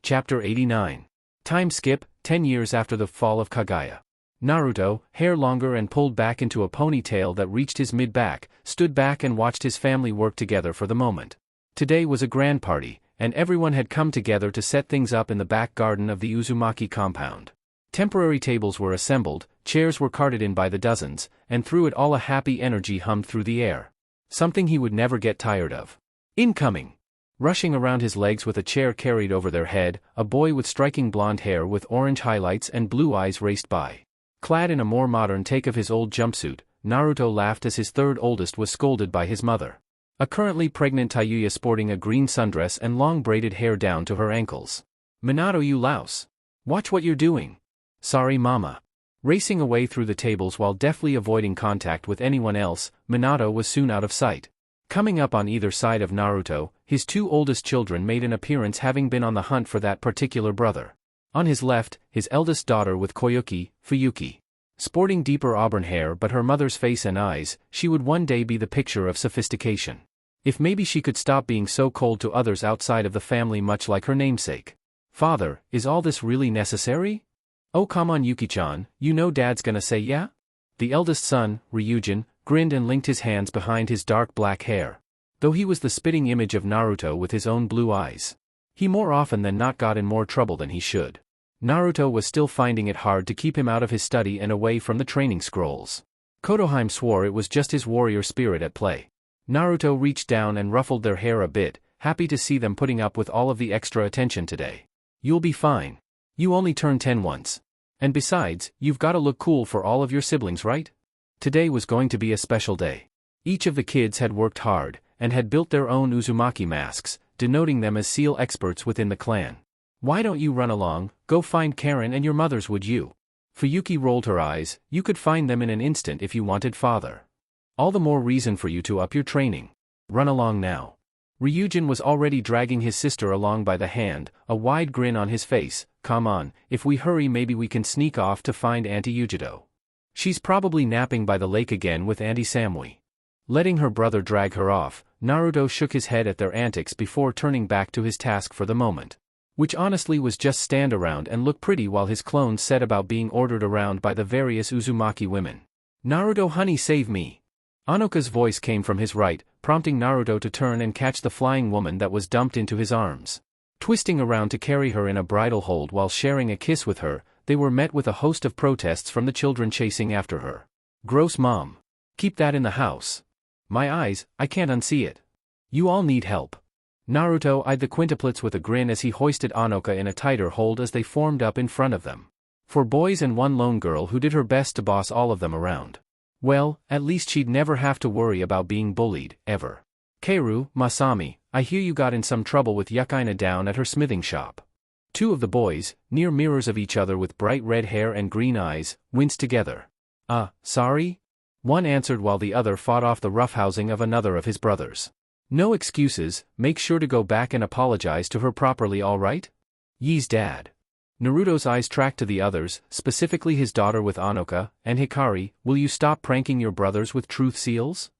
Chapter 89. Time skip, 10 years after the fall of Kaguya. Naruto, hair longer and pulled back into a ponytail that reached his mid-back, stood back and watched his family work together for the moment. Today was a grand party, and everyone had come together to set things up in the back garden of the Uzumaki compound. Temporary tables were assembled, chairs were carted in by the dozens, and through it all a happy energy hummed through the air. Something he would never get tired of. Incoming! Rushing around his legs with a chair carried over their head, a boy with striking blonde hair with orange highlights and blue eyes raced by. Clad in a more modern take of his old jumpsuit, Naruto laughed as his third oldest was scolded by his mother. A currently pregnant Tayuya sporting a green sundress and long braided hair down to her ankles. "Minato, you louse! Watch what you're doing!" "Sorry, mama." Racing away through the tables while deftly avoiding contact with anyone else, Minato was soon out of sight. Coming up on either side of Naruto, his two oldest children made an appearance, having been on the hunt for that particular brother. On his left, his eldest daughter with Koyuki, Fuyuki. Sporting deeper auburn hair but her mother's face and eyes, she would one day be the picture of sophistication. If maybe she could stop being so cold to others outside of the family, much like her namesake. "Father, is all this really necessary?" "Oh come on Yuki-chan, you know Dad's gonna say yeah?" The eldest son, Ryujin, grinned and linked his hands behind his dark black hair. Though he was the spitting image of Naruto with his own blue eyes, he more often than not got in more trouble than he should. Naruto was still finding it hard to keep him out of his study and away from the training scrolls. Kotohime swore it was just his warrior spirit at play. Naruto reached down and ruffled their hair a bit, happy to see them putting up with all of the extra attention today. "You'll be fine. You only turned 10 once. And besides, you've gotta look cool for all of your siblings, right?" Today was going to be a special day. Each of the kids had worked hard, and had built their own Uzumaki masks, denoting them as seal experts within the clan. "Why don't you run along, go find Karen and your mothers, would you?" Fuyuki rolled her eyes. "You could find them in an instant if you wanted, father. All the more reason for you to up your training. Run along now." Ryujin was already dragging his sister along by the hand, a wide grin on his face. "Come on, if we hurry maybe we can sneak off to find Auntie Yujido. She's probably napping by the lake again with Auntie Samui." Letting her brother drag her off, Naruto shook his head at their antics before turning back to his task for the moment. Which honestly was just stand around and look pretty while his clones set about being ordered around by the various Uzumaki women. "Naruto honey, save me." Anoka's voice came from his right, prompting Naruto to turn and catch the flying woman that was dumped into his arms. Twisting around to carry her in a bridal hold while sharing a kiss with her, they were met with a host of protests from the children chasing after her. "Gross, mom. Keep that in the house." "My eyes, I can't unsee it." "You all need help." Naruto eyed the quintuplets with a grin as he hoisted Anoka in a tighter hold as they formed up in front of them. 4 boys and 1 lone girl who did her best to boss all of them around. Well, at least she'd never have to worry about being bullied, ever. "Keiru, Masami, I hear you got in some trouble with Yukaina down at her smithing shop." 2 of the boys, near mirrors of each other with bright red hair and green eyes, winced together. Sorry?" one answered while the other fought off the roughhousing of another of his brothers. "No excuses, make sure to go back and apologize to her properly, all right?" "Ye's dad." Naruto's eyes tracked to the others, specifically his daughter with Anoka, and Hikari. "Will you stop pranking your brothers with truth seals?"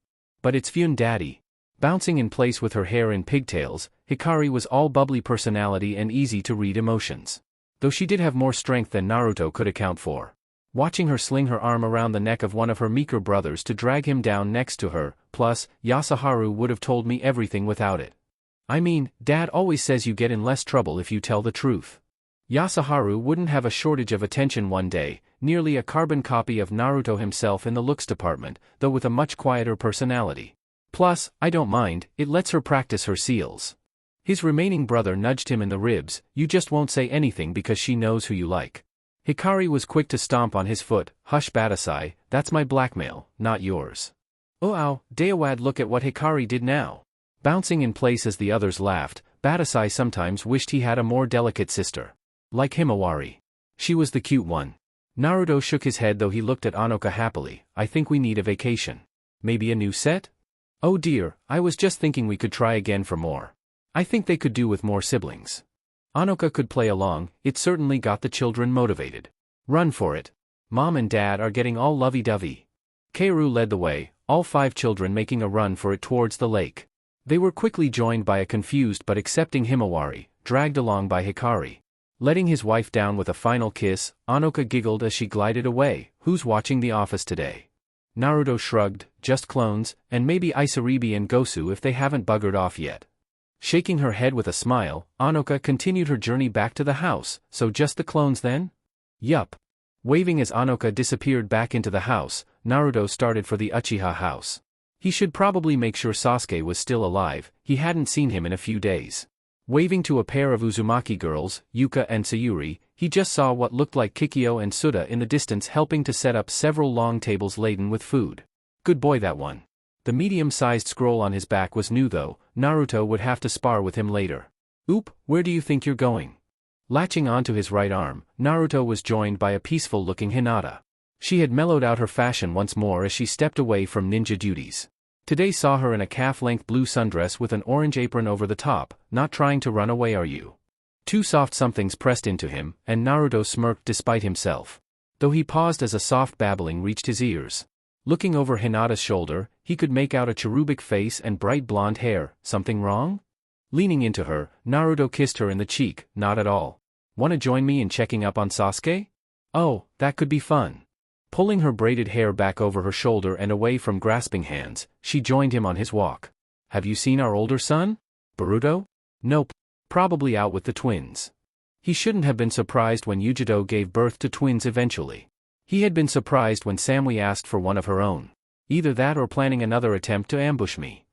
"But it's Fune daddy." Bouncing in place with her hair in pigtails, Hikari was all bubbly personality and easy to read emotions. Though she did have more strength than Naruto could account for. Watching her sling her arm around the neck of one of her meeker brothers to drag him down next to her, plus, Yasuharu would have told me everything without it. "I mean, Dad always says you get in less trouble if you tell the truth." Yasuharu wouldn't have a shortage of attention one day, nearly a carbon copy of Naruto himself in the looks department, though with a much quieter personality. Plus, I don't mind, it lets her practice her seals. His remaining brother nudged him in the ribs. "You just won't say anything because she knows who you like." Hikari was quick to stomp on his foot. "Hush Batasai, that's my blackmail, not yours." "Oh ow, Daewad, look at what Hikari did now." Bouncing in place as the others laughed, Batasai sometimes wished he had a more delicate sister. Like Himawari. She was the cute one. Naruto shook his head though he looked at Anoka happily. "I think we need a vacation. Maybe a new set?" "Oh dear, I was just thinking we could try again for more. I think they could do with more siblings." Anoka could play along. It certainly got the children motivated. "Run for it. Mom and Dad are getting all lovey-dovey." Keiru led the way, all 5 children making a run for it towards the lake. They were quickly joined by a confused but accepting Himawari. dragged along by Hikari. Letting his wife down with a final kiss, Anoka giggled as she glided away. Who's watching The Office today? Naruto shrugged, just clones, and maybe Isaribi and Gosu if they haven't buggered off yet. Shaking her head with a smile, Anoka continued her journey back to the house. So just the clones then? Yup. Waving as Anoka disappeared back into the house, Naruto started for the Uchiha house. He should probably make sure Sasuke was still alive, he hadn't seen him in a few days. Waving to a pair of Uzumaki girls, Yuka and Sayuri, he just saw what looked like Kikyo and Suda in the distance helping to set up several long tables laden with food. Good boy that one. The medium-sized scroll on his back was new though, Naruto would have to spar with him later. Oop, where do you think you're going? Latching onto his right arm, Naruto was joined by a peaceful-looking Hinata. She had mellowed out her fashion once more as she stepped away from ninja duties. Today saw her in a calf-length blue sundress with an orange apron over the top. Not trying to run away are you? Two soft somethings pressed into him, and Naruto smirked despite himself. Though he paused as a soft babbling reached his ears. Looking over Hinata's shoulder, he could make out a cherubic face and bright blonde hair. Something wrong? Leaning into her, Naruto kissed her in the cheek. Not at all. Wanna join me in checking up on Sasuke? Oh, that could be fun. Pulling her braided hair back over her shoulder and away from grasping hands, she joined him on his walk. Have you seen our older son? Boruto? Nope. Probably out with the twins. He shouldn't have been surprised when Yujito gave birth to twins eventually. He had been surprised when Samui asked for one of her own. Either that or planning another attempt to ambush me.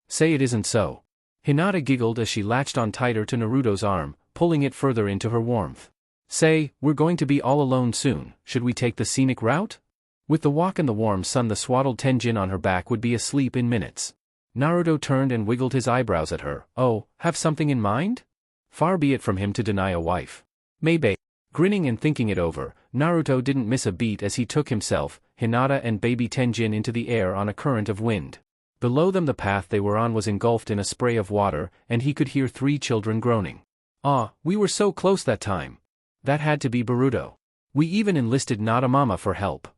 Say it isn't so. Hinata giggled as she latched on tighter to Naruto's arm, pulling it further into her warmth. Say, we're going to be all alone soon, should we take the scenic route? With the walk and the warm sun the swaddled Tenjin on her back would be asleep in minutes. Naruto turned and wiggled his eyebrows at her. Oh, have something in mind? Far be it from him to deny a wife. Maybe. Grinning and thinking it over, Naruto didn't miss a beat as he took himself, Hinata and baby Tenjin into the air on a current of wind. Below them the path they were on was engulfed in a spray of water, and he could hear 3 children groaning. Ah, we were so close that time. That had to be Boruto. We even enlisted Nadamama for help.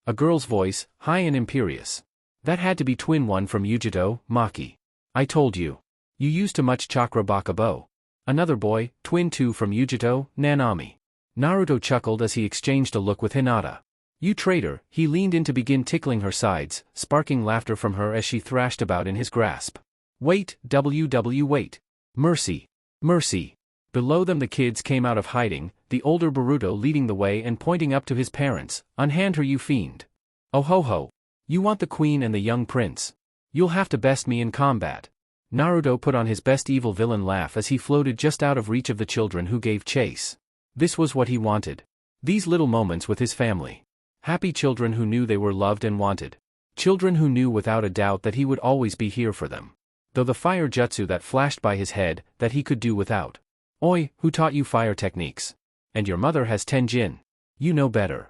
A girl's voice, high and imperious. That had to be twin one from Yujito, Maki. I told you. You used too much chakra bakabo. Another boy, twin 2 from Yujito, Nanami. Naruto chuckled as he exchanged a look with Hinata. You traitor, he leaned in to begin tickling her sides, sparking laughter from her as she thrashed about in his grasp. Wait, wait. Mercy. Mercy. Below them the kids came out of hiding, the older Boruto leading the way and pointing up to his parents. Unhand her you fiend. Oh ho ho. You want the queen and the young prince. You'll have to best me in combat. Naruto put on his best evil villain laugh as he floated just out of reach of the children who gave chase. This was what he wanted. These little moments with his family. Happy children who knew they were loved and wanted. Children who knew without a doubt that he would always be here for them. Though the fire jutsu that flashed by his head, that he could do without. Oi, who taught you fire techniques? And your mother has Tenjin. You know better.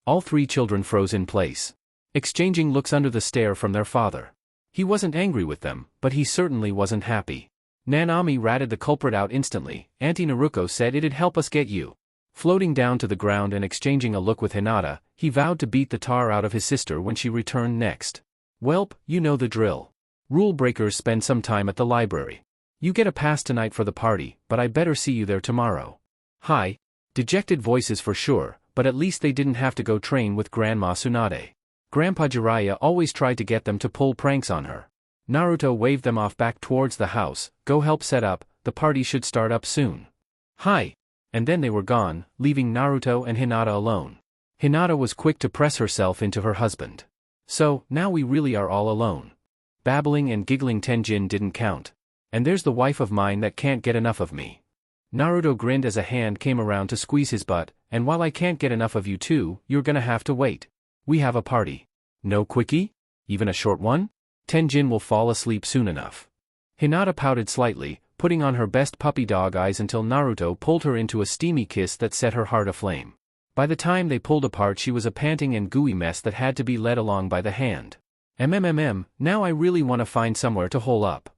All 3 children froze in place, exchanging looks under the stare from their father. He wasn't angry with them, but he certainly wasn't happy. Nanami ratted the culprit out instantly. Auntie Naruko said it'd help us get you. Floating down to the ground and exchanging a look with Hinata, he vowed to beat the tar out of his sister when she returned next. Welp, you know the drill. Rule breakers spend some time at the library. You get a pass tonight for the party, but I better see you there tomorrow. Hi. Dejected voices for sure, but at least they didn't have to go train with Grandma Tsunade. Grandpa Jiraiya always tried to get them to pull pranks on her. Naruto waved them off back towards the house. Go help set up, the party should start up soon. Hi. And then they were gone, leaving Naruto and Hinata alone. Hinata was quick to press herself into her husband. So, now we really are all alone. Babbling and giggling Tenjin didn't count. And there's the wife of mine that can't get enough of me. Naruto grinned as a hand came around to squeeze his butt, and while I can't get enough of you too, you're gonna have to wait. We have a party. No quickie? Even a short one? Tenjin will fall asleep soon enough. Hinata pouted slightly, putting on her best puppy dog eyes until Naruto pulled her into a steamy kiss that set her heart aflame. By the time they pulled apart she was a panting and gooey mess that had to be led along by the hand. Now I really want to find somewhere to hole up.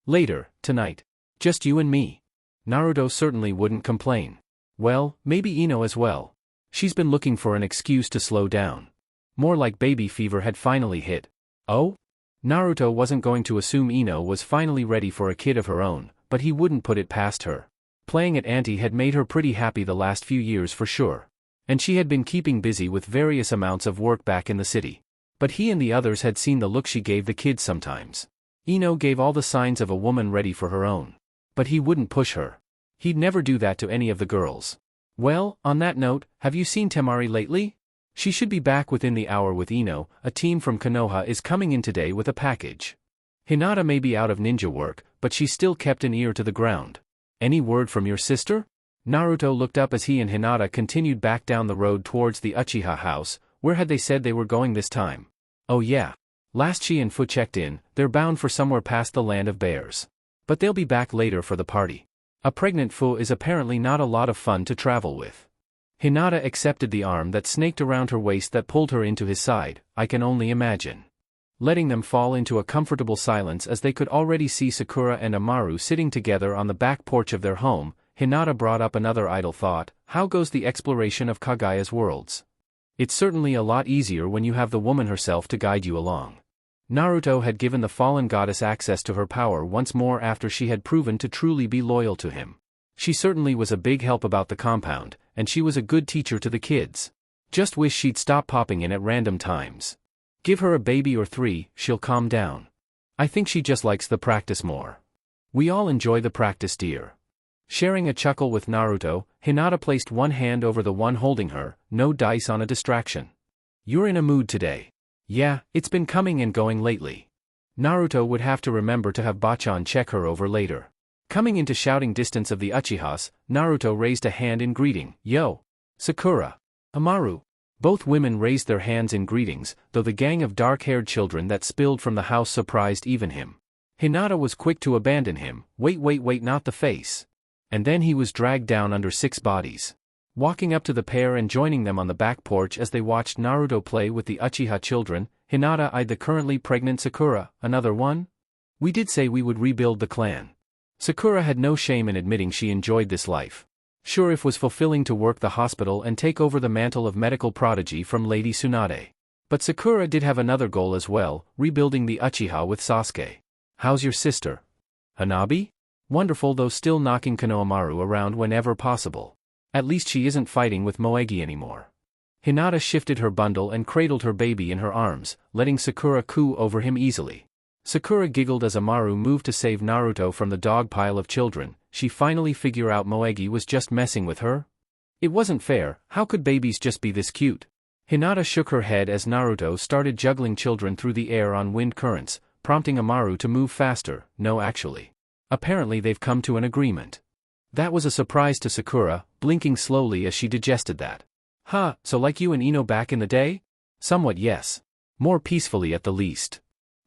Later, tonight. Just you and me. Naruto certainly wouldn't complain. Well, maybe Ino as well. She's been looking for an excuse to slow down. More like baby fever had finally hit. Oh? Naruto wasn't going to assume Ino was finally ready for a kid of her own, but he wouldn't put it past her. Playing at Auntie had made her pretty happy the last few years for sure. And she had been keeping busy with various amounts of work back in the city. But he and the others had seen the look she gave the kids sometimes. Ino gave all the signs of a woman ready for her own. But he wouldn't push her. He'd never do that to any of the girls. Well, on that note, have you seen Temari lately? She should be back within the hour with Ino. A team from Konoha is coming in today with a package. Hinata may be out of ninja work, but she still kept an ear to the ground. Any word from your sister? Naruto looked up as he and Hinata continued back down the road towards the Uchiha house. Where had they said they were going this time? Oh yeah. Last she and Fu checked in, they're bound for somewhere past the land of bears. But they'll be back later for the party. A pregnant Fu is apparently not a lot of fun to travel with. Hinata accepted the arm that snaked around her waist that pulled her into his side. I can only imagine. Letting them fall into a comfortable silence as they could already see Sakura and Amaru sitting together on the back porch of their home, Hinata brought up another idle thought. How goes the exploration of Kagaya's worlds? It's certainly a lot easier when you have the woman herself to guide you along. Naruto had given the fallen goddess access to her power once more after she had proven to truly be loyal to him. She certainly was a big help about the compound, and she was a good teacher to the kids. Just wish she'd stop popping in at random times. Give her a baby or 3, she'll calm down. I think she just likes the practice more. We all enjoy the practice, dear. Sharing a chuckle with Naruto, Hinata placed one hand over the one holding her, no dice on a distraction. You're in a mood today. Yeah, it's been coming and going lately. Naruto would have to remember to have Bachan check her over later. Coming into shouting distance of the Uchihas, Naruto raised a hand in greeting. Yo! Sakura! Amaru! Both women raised their hands in greetings, though the gang of dark-haired children that spilled from the house surprised even him. Hinata was quick to abandon him. Wait, not the face. And then he was dragged down under 6 bodies. Walking up to the pair and joining them on the back porch as they watched Naruto play with the Uchiha children, Hinata eyed the currently pregnant Sakura. Another one? We did say we would rebuild the clan. Sakura had no shame in admitting she enjoyed this life. Sure, it was fulfilling to work the hospital and take over the mantle of medical prodigy from Lady Tsunade. But Sakura did have another goal as well, rebuilding the Uchiha with Sasuke. How's your sister? Hanabi? Wonderful, though still knocking Konohamaru around whenever possible. At least she isn't fighting with Moegi anymore. Hinata shifted her bundle and cradled her baby in her arms, letting Sakura coo over him easily. Sakura giggled as Amaru moved to save Naruto from the dog pile of children. She finally figured out Moegi was just messing with her? It wasn't fair. How could babies just be this cute? Hinata shook her head as Naruto started juggling children through the air on wind currents, prompting Amaru to move faster. No, actually. Apparently they've come to an agreement. That was a surprise to Sakura, blinking slowly as she digested that. Ha, so like you and Ino back in the day? Somewhat, yes. More peacefully at the least.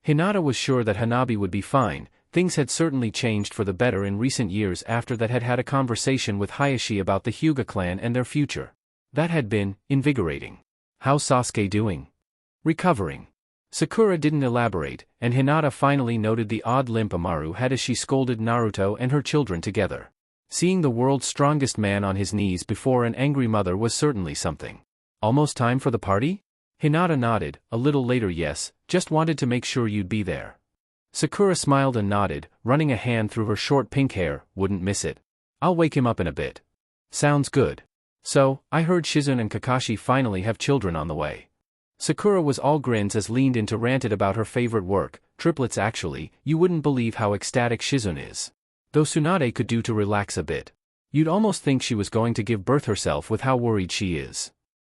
Hinata was sure that Hanabi would be fine. Things had certainly changed for the better in recent years after that had a conversation with Hayashi about the Hyuga clan and their future. That had been invigorating. How's Sasuke doing? Recovering. Sakura didn't elaborate, and Hinata finally noted the odd limp Amaru had as she scolded Naruto and her children together. Seeing the world's strongest man on his knees before an angry mother was certainly something. Almost time for the party? Hinata nodded. A little later, yes, just wanted to make sure you'd be there. Sakura smiled and nodded, running a hand through her short pink hair. Wouldn't miss it. I'll wake him up in a bit. Sounds good. So, I heard Shizune and Kakashi finally have children on the way. Sakura was all grins as leaned in to ranted about her favorite work, triplets actually. You wouldn't believe how ecstatic Shizune is. Though Tsunade could do to relax a bit. You'd almost think she was going to give birth herself with how worried she is.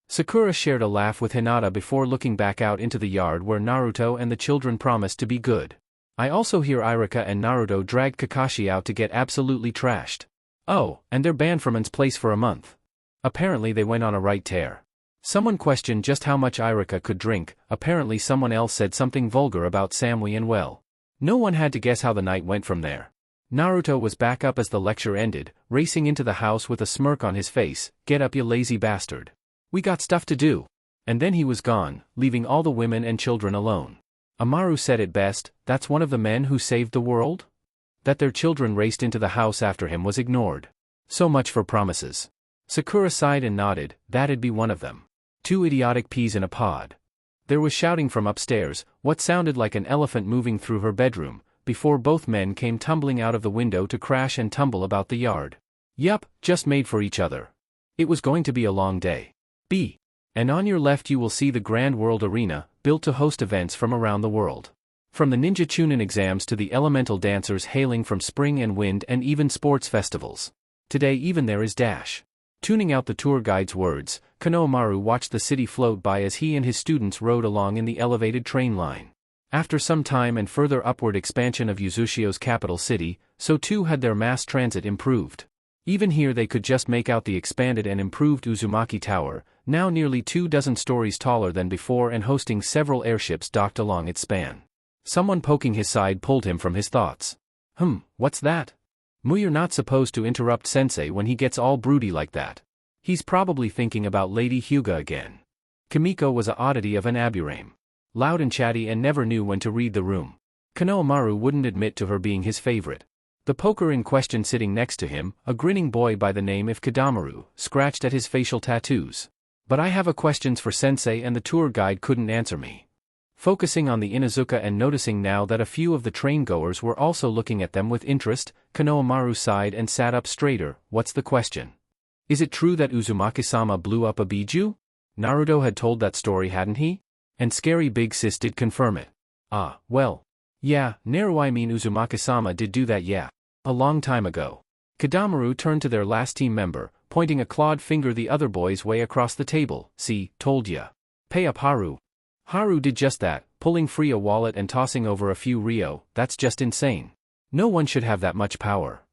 Sakura shared a laugh with Hinata before looking back out into the yard where Naruto and the children promised to be good. I also hear Irika and Naruto dragged Kakashi out to get absolutely trashed. Oh, and they're banned from An's place for a month. Apparently they went on a right tear. Someone questioned just how much Irika could drink. Apparently someone else said something vulgar about Samui and well. No one had to guess how the night went from there. Naruto was back up as the lecture ended, racing into the house with a smirk on his face. Get up, you lazy bastard. We got stuff to do. And then he was gone, leaving all the women and children alone. Amaru said it best, that's one of the men who saved the world? That their children raced into the house after him was ignored. So much for promises. Sakura sighed and nodded. That'd be one of them. 2 idiotic peas in a pod. There was shouting from upstairs, what sounded like an elephant moving through her bedroom, before both men came tumbling out of the window to crash and tumble about the yard. Yup, just made for each other. It was going to be a long day. B. And on your left you will see the Grand World Arena, built to host events from around the world. From the Ninja Chunin exams to the elemental dancers hailing from spring and wind and even sports festivals. Today even there is dash. Tuning out the tour guide's words, Konohamaru watched the city float by as he and his students rode along in the elevated train line. After some time and further upward expansion of Uzushio's capital city, so too had their mass transit improved. Even here they could just make out the expanded and improved Uzumaki Tower, now nearly 24 stories taller than before and hosting several airships docked along its span. Someone poking his side pulled him from his thoughts. What's that? You're not supposed to interrupt Sensei when he gets all broody like that. He's probably thinking about Lady Hyuga again. Kimiko was a oddity of an Aburame. Loud and chatty and never knew when to read the room. Konohamaru wouldn't admit to her being his favorite. The poker in question sitting next to him, a grinning boy by the name of Kodamaru, scratched at his facial tattoos. But I have a questions for Sensei and the tour guide couldn't answer me. Focusing on the Inuzuka and noticing now that a few of the train goers were also looking at them with interest, Konohamaru sighed and sat up straighter. What's the question? Is it true that Uzumaki-sama blew up a biju? Naruto had told that story, hadn't he? And Scary Big Sis did confirm it. Ah, well. Yeah, I mean Uzumaki-sama did do that, yeah. A long time ago. Kodamaru turned to their last team member, pointing a clawed finger the other boy's way across the table. See, told ya. Pay up, Haru. Haru did just that, pulling free a wallet and tossing over a few ryo. That's just insane. No one should have that much power.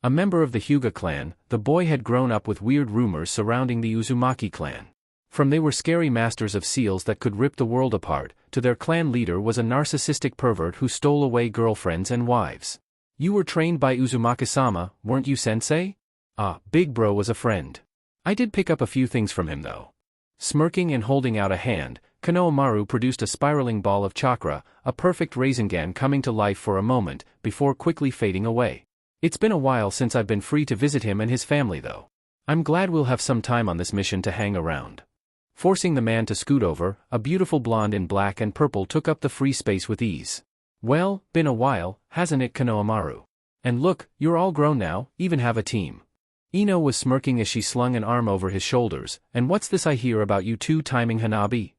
A member of the Hyuga clan, the boy had grown up with weird rumors surrounding the Uzumaki clan. From they were scary masters of seals that could rip the world apart, to their clan leader was a narcissistic pervert who stole away girlfriends and wives. You were trained by Uzumaki-sama, weren't you, Sensei? Ah, Big Bro was a friend. I did pick up a few things from him though. Smirking and holding out a hand, Konohamaru produced a spiraling ball of chakra, a perfect Rasengan coming to life for a moment, before quickly fading away. It's been a while since I've been free to visit him and his family though. I'm glad we'll have some time on this mission to hang around. Forcing the man to scoot over, a beautiful blonde in black and purple took up the free space with ease. Well, been a while, hasn't it, Konohamaru? And look, you're all grown now, even have a team. Ino was smirking as she slung an arm over his shoulders. And what's this I hear about you two timing Hanabi?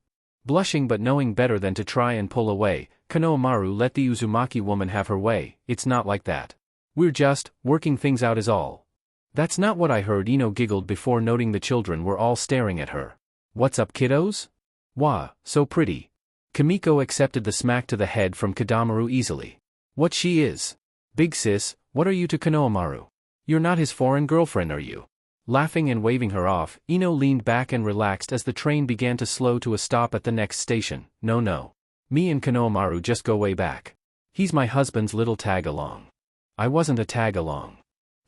Blushing but knowing better than to try and pull away, Konohamaru let the Uzumaki woman have her way. It's not like that. We're just working things out is all. That's not what I heard. Ino giggled before noting the children were all staring at her. What's up, kiddos? Wah, so pretty. Kimiko accepted the smack to the head from Kodamaru easily. What she is? Big sis, what are you to Konohamaru? You're not his foreign girlfriend, are you? Laughing and waving her off, Ino leaned back and relaxed as the train began to slow to a stop at the next station. No. Me and Konohamaru just go way back. He's my husband's little tag-along. I wasn't a tag-along.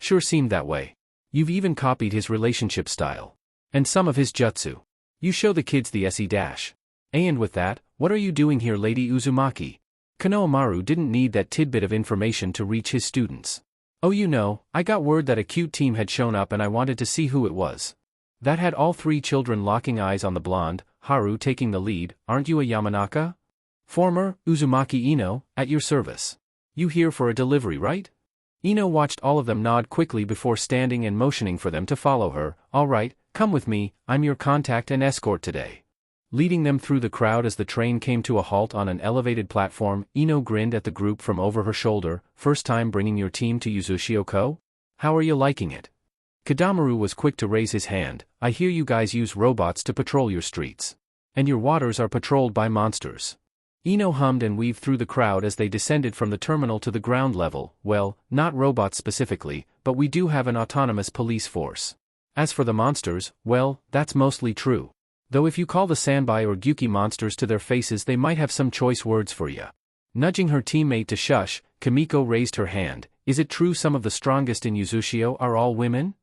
Sure seemed that way. You've even copied his relationship style. And some of his jutsu. You show the kids the SE dash. And with that, what are you doing here, Lady Uzumaki? Konohamaru didn't need that tidbit of information to reach his students. Oh, you know, I got word that a cute team had shown up and I wanted to see who it was. That had all three children locking eyes on the blonde, Haru taking the lead. Aren't you a Yamanaka? Former, Uzumaki Ino, at your service. You here for a delivery, right? Ino watched all of them nod quickly before standing and motioning for them to follow her. All right, come with me, I'm your contact and escort today. Leading them through the crowd as the train came to a halt on an elevated platform, Ino grinned at the group from over her shoulder. First time bringing your team to Uzushio-ko? How are you liking it? Kodamaru was quick to raise his hand. I hear you guys use robots to patrol your streets. And your waters are patrolled by monsters. Ino hummed and weaved through the crowd as they descended from the terminal to the ground level. Well, not robots specifically, but we do have an autonomous police force. As for the monsters, well, that's mostly true. Though if you call the Sanbai or Gyuki monsters to their faces they might have some choice words for you. Nudging her teammate to shush, Kimiko raised her hand. Is it true some of the strongest in Uzushio are all women?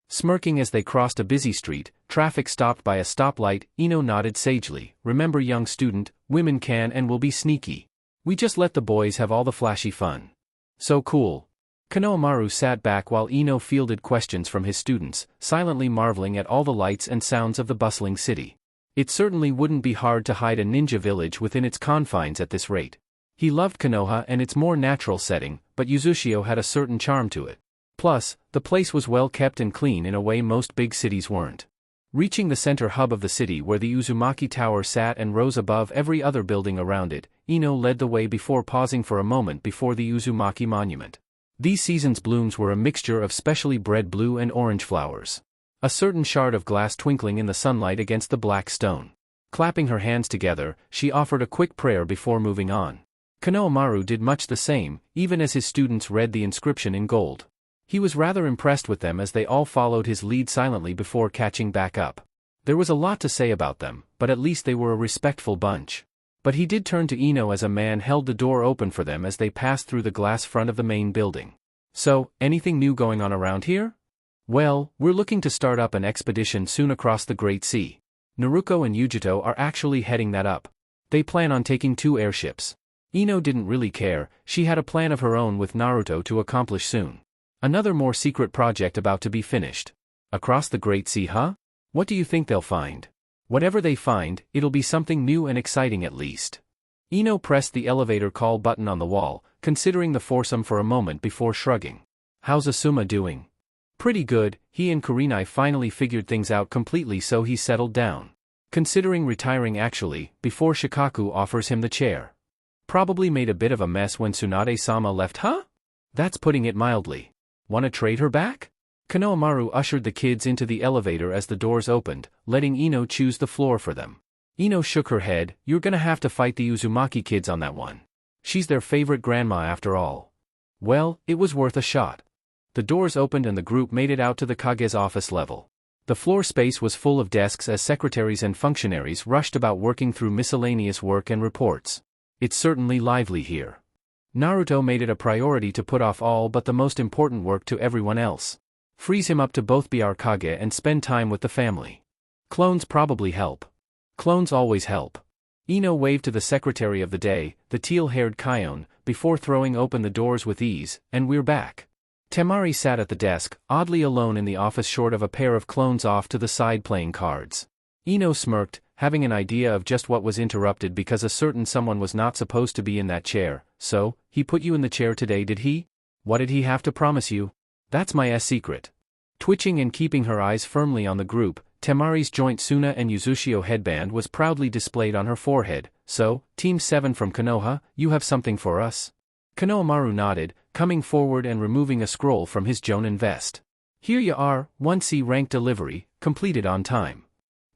Smirking as they crossed a busy street, traffic stopped by a stoplight, Ino nodded sagely. Remember, young student, women can and will be sneaky. We just let the boys have all the flashy fun. So cool. Konohamaru sat back while Ino fielded questions from his students, silently marveling at all the lights and sounds of the bustling city. It certainly wouldn't be hard to hide a ninja village within its confines at this rate. He loved Konoha and its more natural setting, but Uzushio had a certain charm to it. Plus, the place was well kept and clean in a way most big cities weren't. Reaching the center hub of the city where the Uzumaki Tower sat and rose above every other building around it, Ino led the way before pausing for a moment before the Uzumaki Monument. These season's blooms were a mixture of specially bred blue and orange flowers. A certain shard of glass twinkling in the sunlight against the black stone. Clapping her hands together, she offered a quick prayer before moving on. Konohamaru did much the same, even as his students read the inscription in gold. He was rather impressed with them as they all followed his lead silently before catching back up. There was a lot to say about them, but at least they were a respectful bunch. But he did turn to Ino as a man held the door open for them as they passed through the glass front of the main building. So, anything new going on around here? Well, we're looking to start up an expedition soon across the Great Sea. Naruto and Yujito are actually heading that up. They plan on taking 2 airships. Ino didn't really care, she had a plan of her own with Naruto to accomplish soon. Another more secret project about to be finished. Across the Great Sea, huh? What do you think they'll find? Whatever they find, it'll be something new and exciting at least. Ino pressed the elevator call button on the wall, considering the foursome for a moment before shrugging. How's Asuma doing? Pretty good, he and Kurenai finally figured things out completely so he settled down. Considering retiring actually, before Shikaku offers him the chair. Probably made a bit of a mess when Tsunade-sama left, huh? That's putting it mildly. Wanna trade her back? Konohamaru ushered the kids into the elevator as the doors opened, letting Ino choose the floor for them. Ino shook her head, you're gonna have to fight the Uzumaki kids on that one. She's their favorite grandma after all. Well, it was worth a shot. The doors opened and the group made it out to the Kage's office level. The floor space was full of desks as secretaries and functionaries rushed about working through miscellaneous work and reports. It's certainly lively here. Naruto made it a priority to put off all but the most important work to everyone else. Freeze him up to both be our Kage and spend time with the family. Clones probably help. Clones always help. Ino waved to the secretary of the day, the teal-haired Kion, before throwing open the doors with ease, and we're back. Temari sat at the desk, oddly alone in the office short of a pair of clones off to the side playing cards. Ino smirked, having an idea of just what was interrupted because a certain someone was not supposed to be in that chair. So, he put you in the chair today, did he? What did he have to promise you? That's my secret. Twitching and keeping her eyes firmly on the group, Temari's joint Suna and Yuzushio headband was proudly displayed on her forehead. So, Team 7 from Konoha, you have something for us? Konohamaru nodded, coming forward and removing a scroll from his Jonin vest. Here you are, 1C rank delivery, completed on time.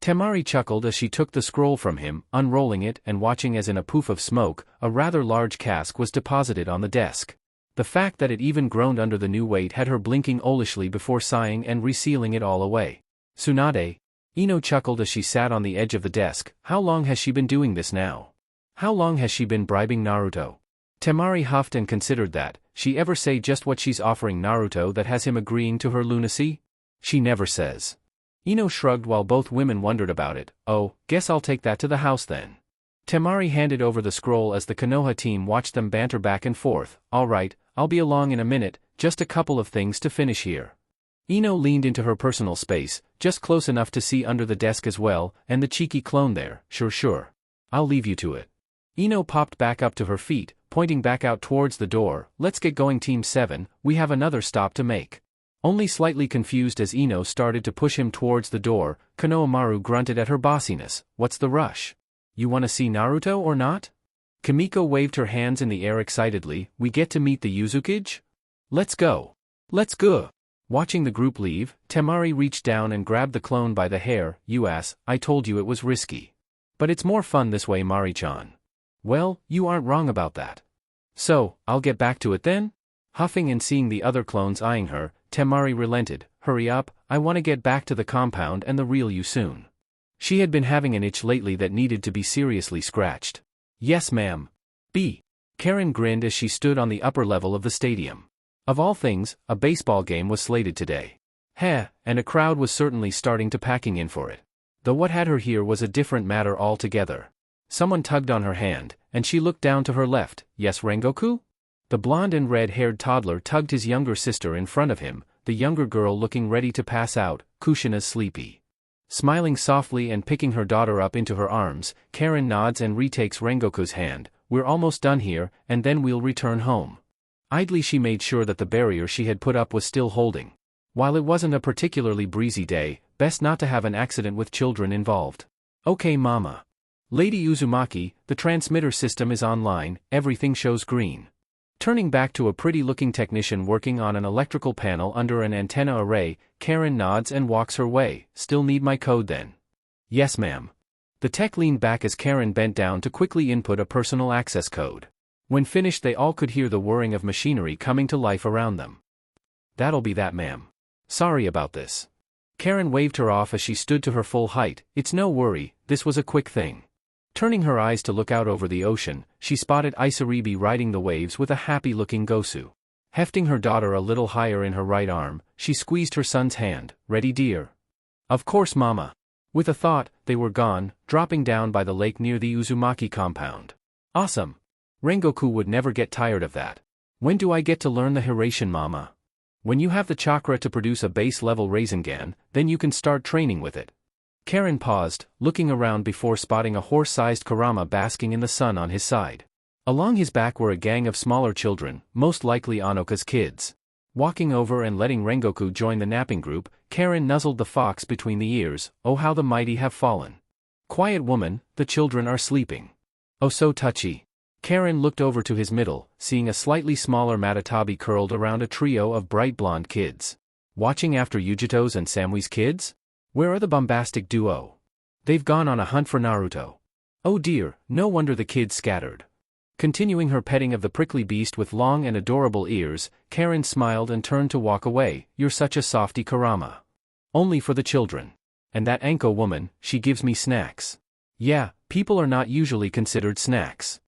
Temari chuckled as she took the scroll from him, unrolling it and watching as in a poof of smoke, a rather large cask was deposited on the desk. The fact that it even groaned under the new weight had her blinking owlishly before sighing and resealing it all away. Tsunade? Ino chuckled as she sat on the edge of the desk. How long has she been doing this now? How long has she been bribing Naruto? Temari huffed and considered that. She ever say just what she's offering Naruto that has him agreeing to her lunacy? She never says. Ino shrugged while both women wondered about it. Oh, guess I'll take that to the house then. Temari handed over the scroll as the Konoha team watched them banter back and forth. Alright, I'll be along in a minute, just a couple of things to finish here. Ino leaned into her personal space, just close enough to see under the desk as well, and the cheeky clone there. Sure. I'll leave you to it. Ino popped back up to her feet, pointing back out towards the door. Let's get going, Team 7, we have another stop to make. Only slightly confused as Ino started to push him towards the door, Konohamaru grunted at her bossiness. What's the rush? You wanna see Naruto or not? Kimiko waved her hands in the air excitedly. We get to meet the Uzukage? Let's go. Let's go. Watching the group leave, Temari reached down and grabbed the clone by the hair. You ass, I told you it was risky. But it's more fun this way, Mari-chan. Well, you aren't wrong about that. So, I'll get back to it then? Huffing and seeing the other clones eyeing her, Temari relented. Hurry up, I want to get back to the compound and the real you soon. She had been having an itch lately that needed to be seriously scratched. Yes ma'am. B. Karen grinned as she stood on the upper level of the stadium. Of all things, a baseball game was slated today. Heh, and a crowd was certainly starting to packing in for it. Though what had her here was a different matter altogether. Someone tugged on her hand, and she looked down to her left. Yes, Rengoku? The blonde and red-haired toddler tugged his younger sister in front of him, the younger girl looking ready to pass out, Kushina's sleepy. Smiling softly and picking her daughter up into her arms, Karen nods and retakes Rengoku's hand. We're almost done here, and then we'll return home. Idly she made sure that the barrier she had put up was still holding. While it wasn't a particularly breezy day, best not to have an accident with children involved. Okay mama. Lady Uzumaki, the transmitter system is online, everything shows green. Turning back to a pretty-looking technician working on an electrical panel under an antenna array, Karen nods and walks her way. Still need my code then? Yes ma'am. The tech leaned back as Karen bent down to quickly input a personal access code. When finished they all could hear the whirring of machinery coming to life around them. That'll be that ma'am. Sorry about this. Karen waved her off as she stood to her full height. It's no worry, this was a quick thing. Turning her eyes to look out over the ocean, she spotted Isaribi riding the waves with a happy-looking Gosu. Hefting her daughter a little higher in her right arm, she squeezed her son's hand. Ready dear? Of course mama. With a thought, they were gone, dropping down by the lake near the Uzumaki compound. Awesome. Rengoku would never get tired of that. When do I get to learn the Hiraishin mama? When you have the chakra to produce a base-level Rasengan, then you can start training with it. Karen paused, looking around before spotting a horse-sized Kurama basking in the sun on his side. Along his back were a gang of smaller children, most likely Anoka's kids. Walking over and letting Rengoku join the napping group, Karen nuzzled the fox between the ears. Oh how the mighty have fallen. Quiet woman, the children are sleeping. Oh so touchy. Karen looked over to his middle, seeing a slightly smaller Matatabi curled around a trio of bright blonde kids. Watching after Yujito's and Samui's kids? Where are the bombastic duo? They've gone on a hunt for Naruto. Oh dear, no wonder the kids scattered. Continuing her petting of the prickly beast with long and adorable ears, Karen smiled and turned to walk away. You're such a softy Kurama. Only for the children. And that Anko woman, she gives me snacks. Yeah, people are not usually considered snacks.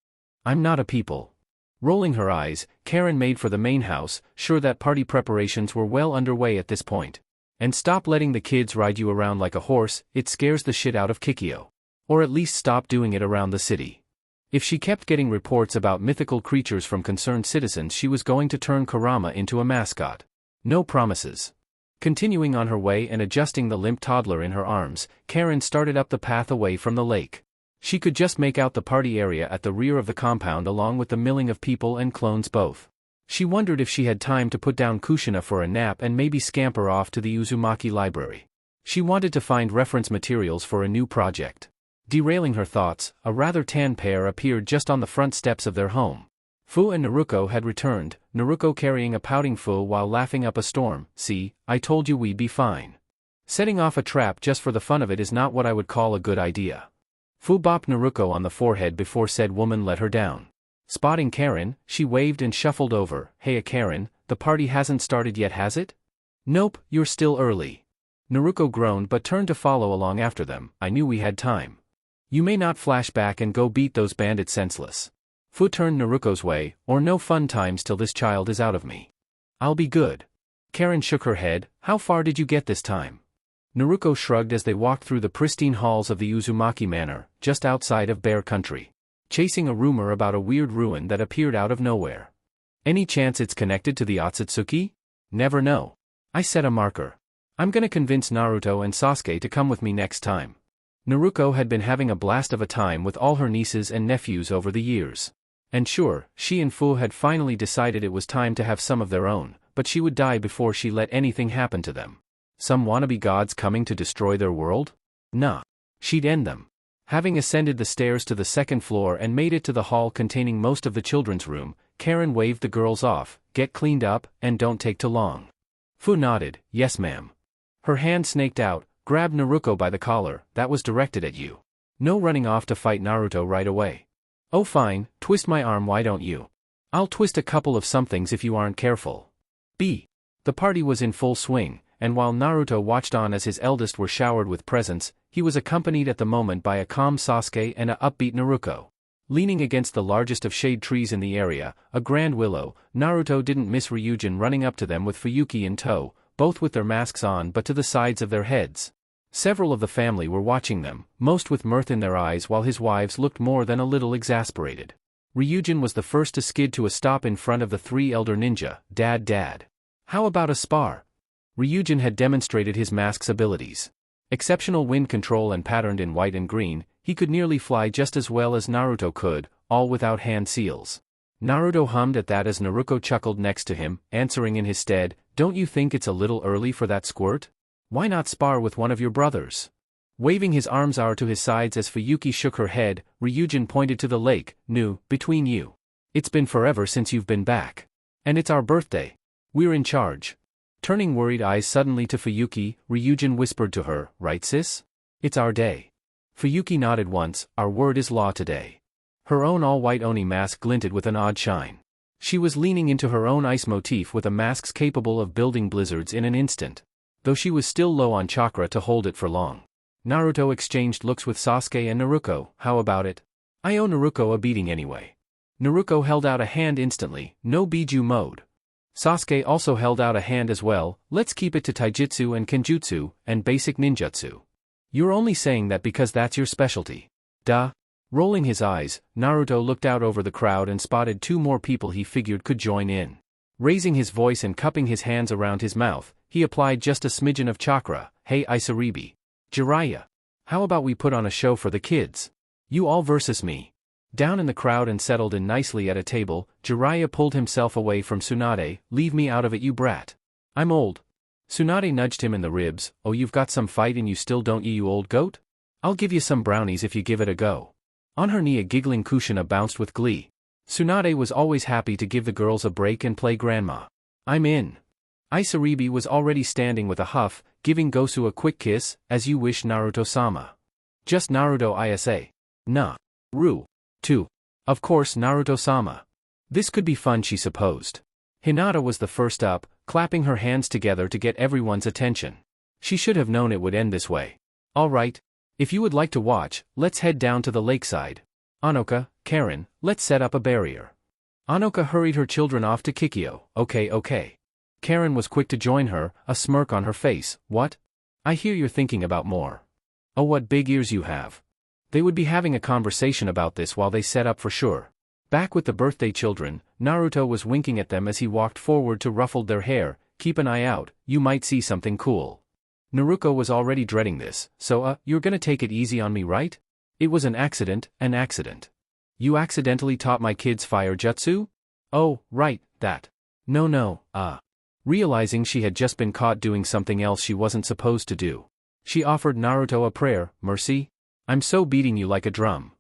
I'm not a people. Rolling her eyes, Karen made for the main house, sure that party preparations were well underway at this point. And stop letting the kids ride you around like a horse, it scares the shit out of Kikyo. Or at least stop doing it around the city. If she kept getting reports about mythical creatures from concerned citizens, she was going to turn Kurama into a mascot. No promises. Continuing on her way and adjusting the limp toddler in her arms, Karen started up the path away from the lake. She could just make out the party area at the rear of the compound along with the milling of people and clones both. She wondered if she had time to put down Kushina for a nap and maybe scamper off to the Uzumaki library. She wanted to find reference materials for a new project. Derailing her thoughts, a rather tan pair appeared just on the front steps of their home. Fu and Naruko had returned, Naruko carrying a pouting Fu while laughing up a storm. See, I told you we'd be fine. Setting off a trap just for the fun of it is not what I would call a good idea. Fu bopped Naruko on the forehead before said woman let her down. Spotting Karen, she waved and shuffled over. Hey Karen, the party hasn't started yet has it? Nope, you're still early. Naruko groaned but turned to follow along after them. I knew we had time. You may not flash back and go beat those bandits senseless. Fu turned Naruko's way, or no fun times till this child is out of me. I'll be good. Karen shook her head. How far did you get this time? Naruko shrugged as they walked through the pristine halls of the Uzumaki Manor, just outside of Bear Country. Chasing a rumor about a weird ruin that appeared out of nowhere. Any chance it's connected to the Otsutsuki? Never know. I set a marker. I'm gonna convince Naruto and Sasuke to come with me next time. Naruko had been having a blast of a time with all her nieces and nephews over the years. And sure, she and Fu had finally decided it was time to have some of their own, but she would die before she let anything happen to them. Some wannabe gods coming to destroy their world? Nah. She'd end them. Having ascended the stairs to the second floor and made it to the hall containing most of the children's room, Karen waved the girls off. Get cleaned up, and don't take too long. Fu nodded. Yes ma'am. Her hand snaked out, grabbed Naruko by the collar. That was directed at you. No running off to fight Naruto right away. Oh fine, twist my arm why don't you? I'll twist a couple of somethings if you aren't careful. B. The party was in full swing, and while Naruto watched on as his eldest were showered with presents, he was accompanied at the moment by a calm Sasuke and a upbeat Naruko. Leaning against the largest of shade trees in the area, a grand willow, Naruto didn't miss Ryujin running up to them with Fuyuki in tow, both with their masks on but to the sides of their heads. Several of the family were watching them, most with mirth in their eyes while his wives looked more than a little exasperated. Ryujin was the first to skid to a stop in front of the three elder ninja. Dad. How about a spar? Ryujin had demonstrated his mask's abilities. Exceptional wind control and patterned in white and green, he could nearly fly just as well as Naruto could, all without hand seals. Naruto hummed at that as Naruto chuckled next to him, answering in his stead, "Don't you think it's a little early for that squirt? Why not spar with one of your brothers?" Waving his arms out to his sides as Fuyuki shook her head, Ryujin pointed to the lake. "Nu, between you. It's been forever since you've been back. And it's our birthday. We're in charge." Turning worried eyes suddenly to Fuyuki, Ryujin whispered to her, "Right, sis? It's our day." Fuyuki nodded once. "Our word is law today." Her own all-white Oni mask glinted with an odd shine. She was leaning into her own ice motif with a mask capable of building blizzards in an instant. Though she was still low on chakra to hold it for long. Naruto exchanged looks with Sasuke and Naruto. "How about it? I owe Naruto a beating anyway." Naruto held out a hand instantly. "No Biju mode." Sasuke also held out a hand as well. "Let's keep it to taijutsu and kenjutsu, and basic ninjutsu." "You're only saying that because that's your specialty." "Duh." Rolling his eyes, Naruto looked out over the crowd and spotted two more people he figured could join in. Raising his voice and cupping his hands around his mouth, he applied just a smidgen of chakra. "Hey Isaribi. Jiraiya. How about we put on a show for the kids? You all versus me." Down in the crowd and settled in nicely at a table, Jiraiya pulled himself away from Tsunade. "Leave me out of it, you brat. I'm old." Tsunade nudged him in the ribs. "Oh, you've got some fight and you still don't, you old goat? I'll give you some brownies if you give it a go." On her knee a giggling Kushina bounced with glee. Tsunade was always happy to give the girls a break and play grandma. "I'm in." Isaribi was already standing with a huff, giving Gosu a quick kiss. "As you wish, Naruto-sama." "Just Naruto isa. Nah. Ru. Too. Of course Naruto-sama." This could be fun, she supposed. Hinata was the first up, clapping her hands together to get everyone's attention. She should have known it would end this way. "All right. If you would like to watch, let's head down to the lakeside. Anoka, Karen, let's set up a barrier." Anoka hurried her children off to Kikyo. Okay. Karen was quick to join her, a smirk on her face. "What? I hear you're thinking about more. Oh, what big ears you have." They would be having a conversation about this while they set up for sure. Back with the birthday children, Naruto was winking at them as he walked forward to ruffle their hair. "Keep an eye out, you might see something cool." Naruto was already dreading this. "So, you're gonna take it easy on me, right? It was an accident. You accidentally taught my kids fire jutsu?" "Oh, right, that. No. Realizing she had just been caught doing something else she wasn't supposed to do, she offered Naruto a prayer. "Mercy? I'm so beating you like a drum."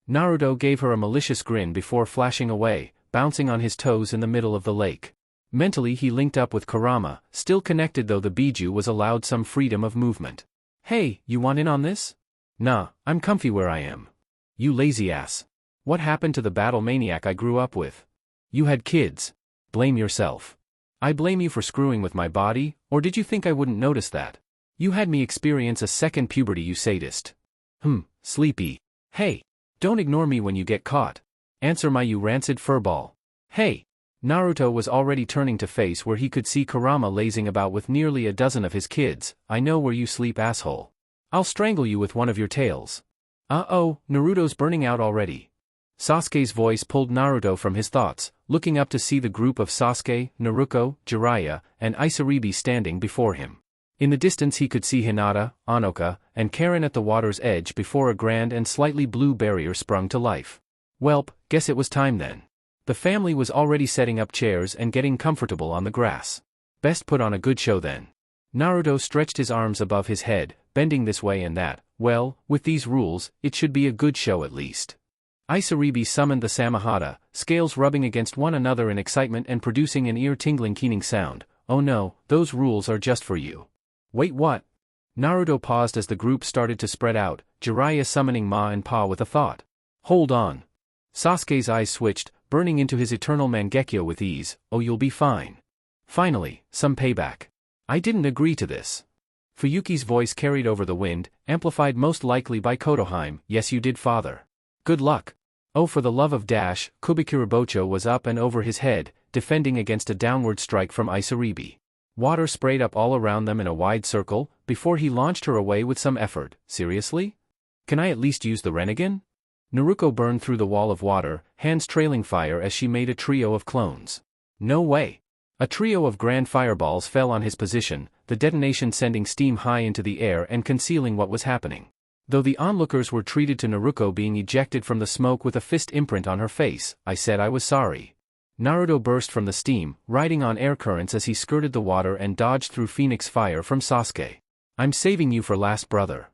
Naruto gave her a malicious grin before flashing away, bouncing on his toes in the middle of the lake. Mentally he linked up with Kurama, still connected though the Biju was allowed some freedom of movement. "Hey, you want in on this?" "Nah, I'm comfy where I am." "You lazy ass. What happened to the battle maniac I grew up with? You had kids. Blame yourself." "I blame you for screwing with my body, or did you think I wouldn't notice that? You had me experience a second puberty, you sadist." Sleepy. "Hey, don't ignore me when you get caught. Answer my, you rancid furball." "Hey." Naruto was already turning to face where he could see Kurama lazing about with nearly a dozen of his kids. "I know where you sleep, asshole. I'll strangle you with one of your tails." "Uh-oh, Naruto's burning out already." Sasuke's voice pulled Naruto from his thoughts, looking up to see the group of Sasuke, Naruto, Jiraiya, and Isaribi standing before him. In the distance he could see Hinata, Anoka, and Karen at the water's edge before a grand and slightly blue barrier sprung to life. Welp, guess it was time then. The family was already setting up chairs and getting comfortable on the grass. Best put on a good show then. Naruto stretched his arms above his head, bending this way and that. Well, with these rules, it should be a good show at least. Isaribi summoned the Samahata, scales rubbing against one another in excitement and producing an ear-tingling keening sound. "Oh no, those rules are just for you." "Wait, what?" Naruto paused as the group started to spread out, Jiraiya summoning Ma and Pa with a thought. "Hold on." Sasuke's eyes switched, burning into his eternal Mangekyo with ease. "Oh, you'll be fine. Finally, some payback. I didn't agree to this." Fuyuki's voice carried over the wind, amplified most likely by Kotoheim. "Yes you did, father. Good luck." Oh, for the love of Dash, Kubikirabocho was up and over his head, defending against a downward strike from Isaribi. Water sprayed up all around them in a wide circle, before he launched her away with some effort. "Seriously? Can I at least use the Renegan?" Naruto burned through the wall of water, hands trailing fire as she made a trio of clones. "No way." A trio of grand fireballs fell on his position, the detonation sending steam high into the air and concealing what was happening. Though the onlookers were treated to Naruto being ejected from the smoke with a fist imprint on her face. "I said I was sorry." Naruto burst from the steam, riding on air currents as he skirted the water and dodged through Phoenix fire from Sasuke. I'm saving you for last, brother.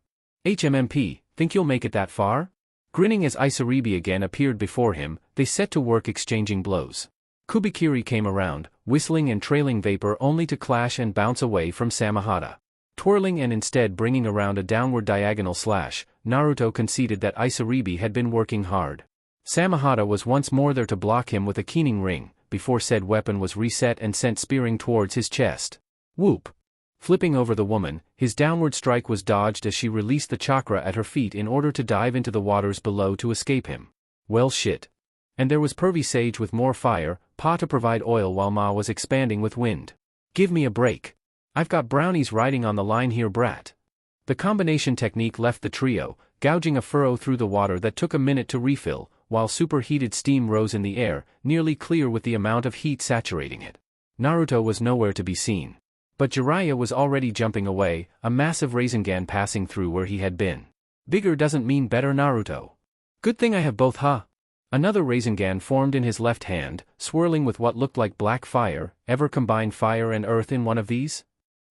HMMP, think you'll make it that far? Grinning as Isaribi again appeared before him, they set to work exchanging blows. Kubikiri came around, whistling and trailing vapor only to clash and bounce away from Samahata. Twirling and instead bringing around a downward diagonal slash, Naruto conceded that Isaribi had been working hard. Samahata was once more there to block him with a keening ring, before said weapon was reset and sent spearing towards his chest. Whoop! Flipping over the woman, his downward strike was dodged as she released the chakra at her feet in order to dive into the waters below to escape him. Well shit. And there was Pervy Sage with more fire, Pa to provide oil while Ma was expanding with wind. Give me a break. I've got brownies riding on the line here, brat. The combination technique left the trio, gouging a furrow through the water that took a minute to refill, while superheated steam rose in the air, nearly clear with the amount of heat saturating it. Naruto was nowhere to be seen. But Jiraiya was already jumping away, a massive Rasengan passing through where he had been. Bigger doesn't mean better, Naruto. Good thing I have both, huh? Another Rasengan formed in his left hand, swirling with what looked like black fire. Ever combine fire and earth in one of these?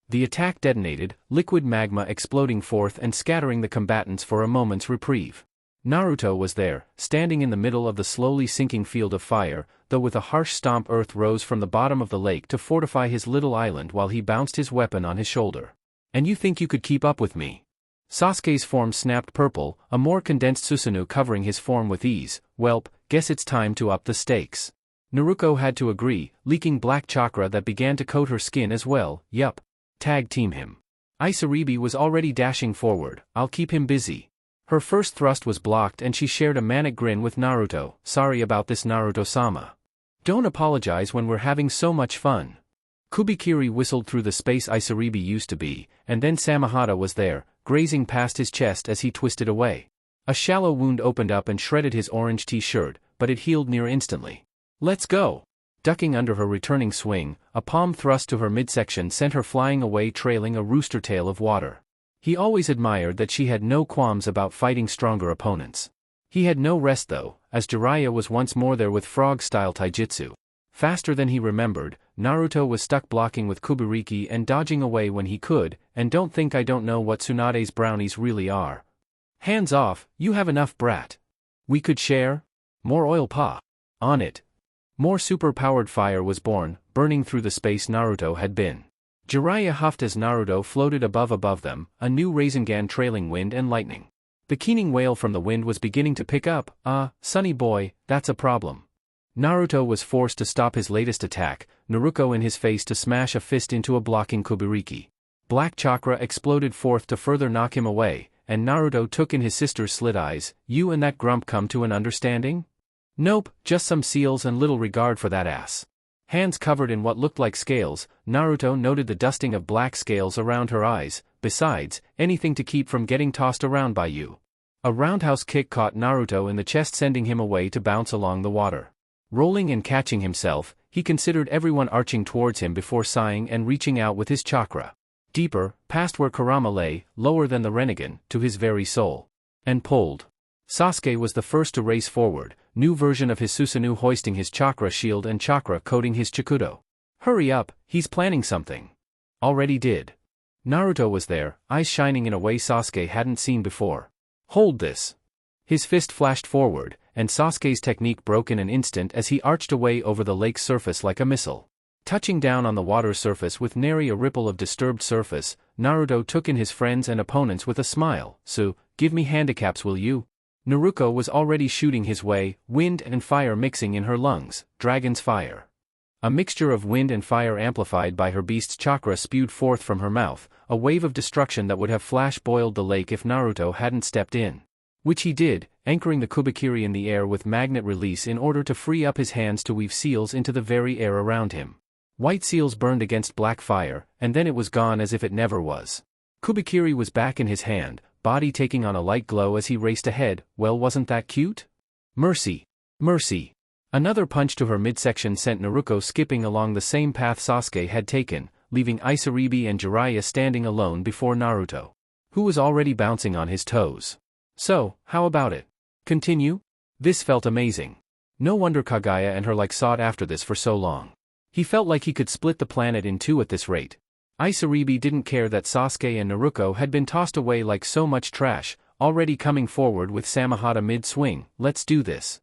The attack detonated, liquid magma exploding forth and scattering the combatants for a moment's reprieve. Naruto was there, standing in the middle of the slowly sinking field of fire, though with a harsh stomp earth rose from the bottom of the lake to fortify his little island while he bounced his weapon on his shoulder. And you think you could keep up with me? Sasuke's form snapped purple, a more condensed Susanoo covering his form with ease. Welp, guess it's time to up the stakes. Naruto had to agree, leaking black chakra that began to coat her skin as well. Yup. Tag team him. Isaribi was already dashing forward. I'll keep him busy. Her first thrust was blocked and she shared a manic grin with Naruto. Sorry about this, Naruto-sama. Don't apologize when we're having so much fun. Kubikiri whistled through the space Isaribi used to be, and then Samahata was there, grazing past his chest as he twisted away. A shallow wound opened up and shredded his orange t-shirt, but it healed near instantly. Let's go! Ducking under her returning swing, a palm thrust to her midsection sent her flying away trailing a rooster tail of water. He always admired that she had no qualms about fighting stronger opponents. He had no rest though, as Jiraiya was once more there with frog-style taijutsu. Faster than he remembered, Naruto was stuck blocking with Kubiriki and dodging away when he could, and don't think I don't know what Tsunade's brownies really are. Hands off, you have enough, brat. We could share? More oil, pa. On it. More super-powered fire was born, burning through the space Naruto had been. Jiraiya huffed as Naruto floated above them, a new Rasengan trailing wind and lightning. The keening wail from the wind was beginning to pick up. Sonny boy, that's a problem. Naruto was forced to stop his latest attack, Naruto in his face to smash a fist into a blocking Kubiriki. Black chakra exploded forth to further knock him away, and Naruto took in his sister's slit eyes. You and that grump come to an understanding? Nope, just some seals and little regard for that ass. Hands covered in what looked like scales, Naruto noted the dusting of black scales around her eyes. Besides, anything to keep from getting tossed around by you. A roundhouse kick caught Naruto in the chest, sending him away to bounce along the water. Rolling and catching himself, he considered everyone arching towards him before sighing and reaching out with his chakra. Deeper, past where Kurama lay, lower than the Rinnegan, to his very soul. And pulled. Sasuke was the first to race forward, new version of his Susanoo hoisting his chakra shield and chakra coating his Chikudo. Hurry up, he's planning something. Already did. Naruto was there, eyes shining in a way Sasuke hadn't seen before. Hold this. His fist flashed forward, and Sasuke's technique broke in an instant as he arched away over the lake's surface like a missile. Touching down on the water surface with nary a ripple of disturbed surface, Naruto took in his friends and opponents with a smile. So, give me handicaps, will you? Naruto was already shooting his way, wind and fire mixing in her lungs, dragon's fire. A mixture of wind and fire amplified by her beast's chakra spewed forth from her mouth, a wave of destruction that would have flash-boiled the lake if Naruto hadn't stepped in. Which he did, anchoring the Kubikiri in the air with magnet release in order to free up his hands to weave seals into the very air around him. White seals burned against black fire, and then it was gone as if it never was. Kubikiri was back in his hand, body taking on a light glow as he raced ahead. Well, wasn't that cute? Mercy! Mercy! Another punch to her midsection sent Naruto skipping along the same path Sasuke had taken, leaving Isaribi and Jiraiya standing alone before Naruto, who was already bouncing on his toes. So, how about it? Continue? This felt amazing. No wonder Kaguya and her like sought after this for so long. He felt like he could split the planet in two at this rate. Isaribi didn't care that Sasuke and Naruto had been tossed away like so much trash, already coming forward with Samehada mid-swing. Let's do this.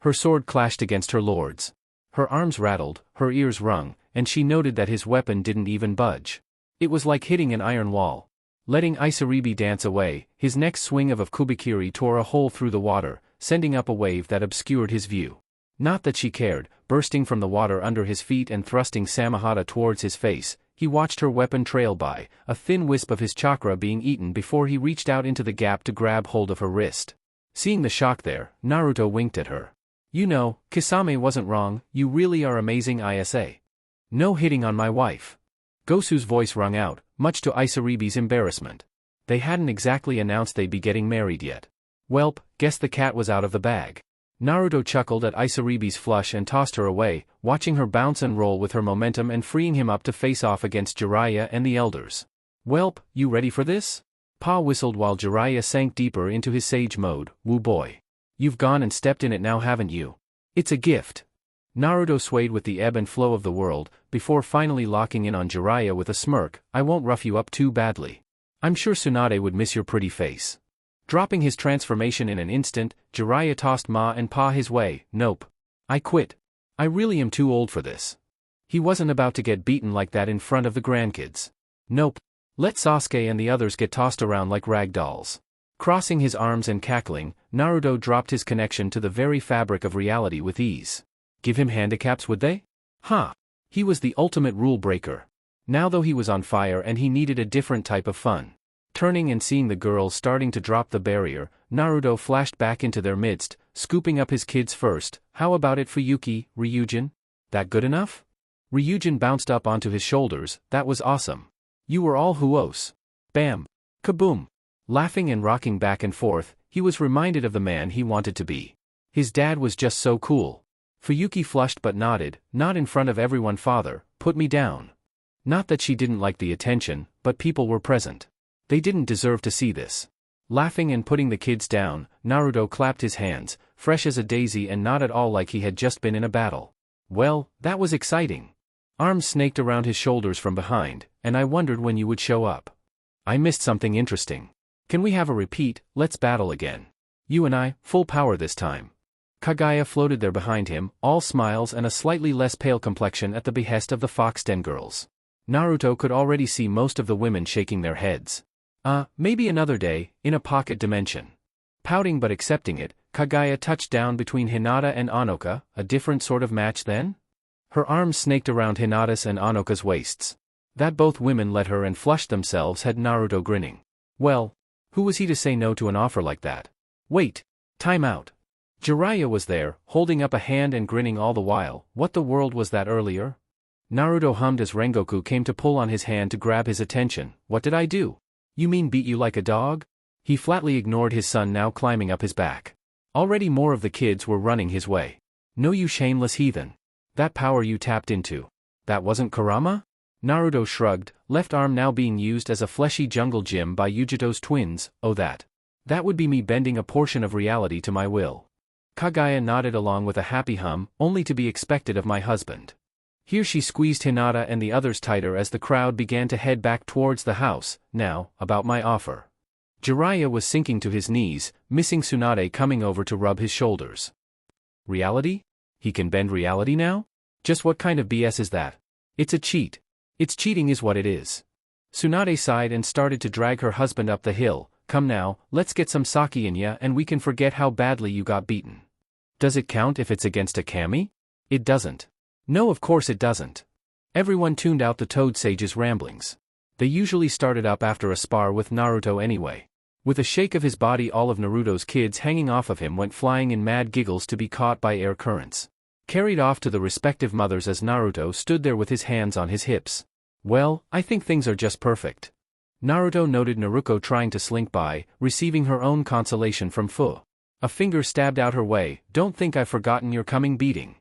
Her sword clashed against her lord's. Her arms rattled, her ears rung, and she noted that his weapon didn't even budge. It was like hitting an iron wall. Letting Isaribi dance away, his next swing of Kubikiri tore a hole through the water, sending up a wave that obscured his view. Not that she cared, bursting from the water under his feet and thrusting Samehada towards his face, he watched her weapon trail by, a thin wisp of his chakra being eaten before he reached out into the gap to grab hold of her wrist. Seeing the shock there, Naruto winked at her. You know, Kisame wasn't wrong, you really are amazing Isa. No hitting on my wife. Gosu's voice rung out, much to Isaribi's embarrassment. They hadn't exactly announced they'd be getting married yet. Welp, guess the cat was out of the bag. Naruto chuckled at Isaribi's flush and tossed her away, watching her bounce and roll with her momentum and freeing him up to face off against Jiraiya and the elders. Welp, you ready for this? Pa whistled while Jiraiya sank deeper into his sage mode. Woo boy. You've gone and stepped in it now, haven't you? It's a gift. Naruto swayed with the ebb and flow of the world, before finally locking in on Jiraiya with a smirk. I won't rough you up too badly. I'm sure Tsunade would miss your pretty face. Dropping his transformation in an instant, Jiraiya tossed Ma and Pa his way. Nope. I quit. I really am too old for this. He wasn't about to get beaten like that in front of the grandkids. Nope. Let Sasuke and the others get tossed around like rag dolls. Crossing his arms and cackling, Naruto dropped his connection to the very fabric of reality with ease. Give him handicaps, would they? Huh. He was the ultimate rule breaker. Now though he was on fire and he needed a different type of fun. Turning and seeing the girls starting to drop the barrier, Naruto flashed back into their midst, scooping up his kids first. How about it for Yuki, Ryujin? That good enough? Ryujin bounced up onto his shoulders. That was awesome. You were all huos. Bam. Kaboom. Laughing and rocking back and forth, he was reminded of the man he wanted to be. His dad was just so cool. Fuyuki flushed but nodded. Not in front of everyone, father, put me down. Not that she didn't like the attention, but people were present. They didn't deserve to see this. Laughing and putting the kids down, Naruto clapped his hands, fresh as a daisy and not at all like he had just been in a battle. Well, that was exciting. Arms snaked around his shoulders from behind, and I wondered when you would show up. I missed something interesting. Can we have a repeat? Let's battle again. You and I, full power this time. Kaguya floated there behind him, all smiles and a slightly less pale complexion at the behest of the Fox Den girls. Naruto could already see most of the women shaking their heads. Maybe another day, in a pocket dimension. Pouting but accepting it, Kaguya touched down between Hinata and Anoka. A different sort of match then? Her arms snaked around Hinata's and Anoka's waists. That both women let her and flushed themselves had Naruto grinning. Well, who was he to say no to an offer like that? Wait. Time out. Jiraiya was there, holding up a hand and grinning all the while. What the world was that earlier? Naruto hummed as Rengoku came to pull on his hand to grab his attention. What did I do? You mean beat you like a dog? He flatly ignored his son now climbing up his back. Already more of the kids were running his way. No, you shameless heathen. That power you tapped into. That wasn't Kurama? Naruto shrugged, left arm now being used as a fleshy jungle gym by Yujito's twins. Oh that. That would be me bending a portion of reality to my will. Kaguya nodded along with a happy hum, only to be expected of my husband. Here she squeezed Hinata and the others tighter as the crowd began to head back towards the house. Now, about my offer. Jiraiya was sinking to his knees, missing Tsunade coming over to rub his shoulders. Reality? He can bend reality now? Just what kind of BS is that? It's a cheat. It's cheating is what it is. Tsunade sighed and started to drag her husband up the hill. Come now, let's get some sake in ya and we can forget how badly you got beaten. Does it count if it's against a kami? It doesn't. No, of course it doesn't. Everyone tuned out the Toad Sage's ramblings. They usually started up after a spar with Naruto anyway. With a shake of his body, all of Naruto's kids hanging off of him went flying in mad giggles to be caught by air currents. Carried off to the respective mothers as Naruto stood there with his hands on his hips. Well, I think things are just perfect. Naruto noted Naruko trying to slink by, receiving her own consolation from Fu. A finger stabbed out her way. Don't think I've forgotten your coming beating.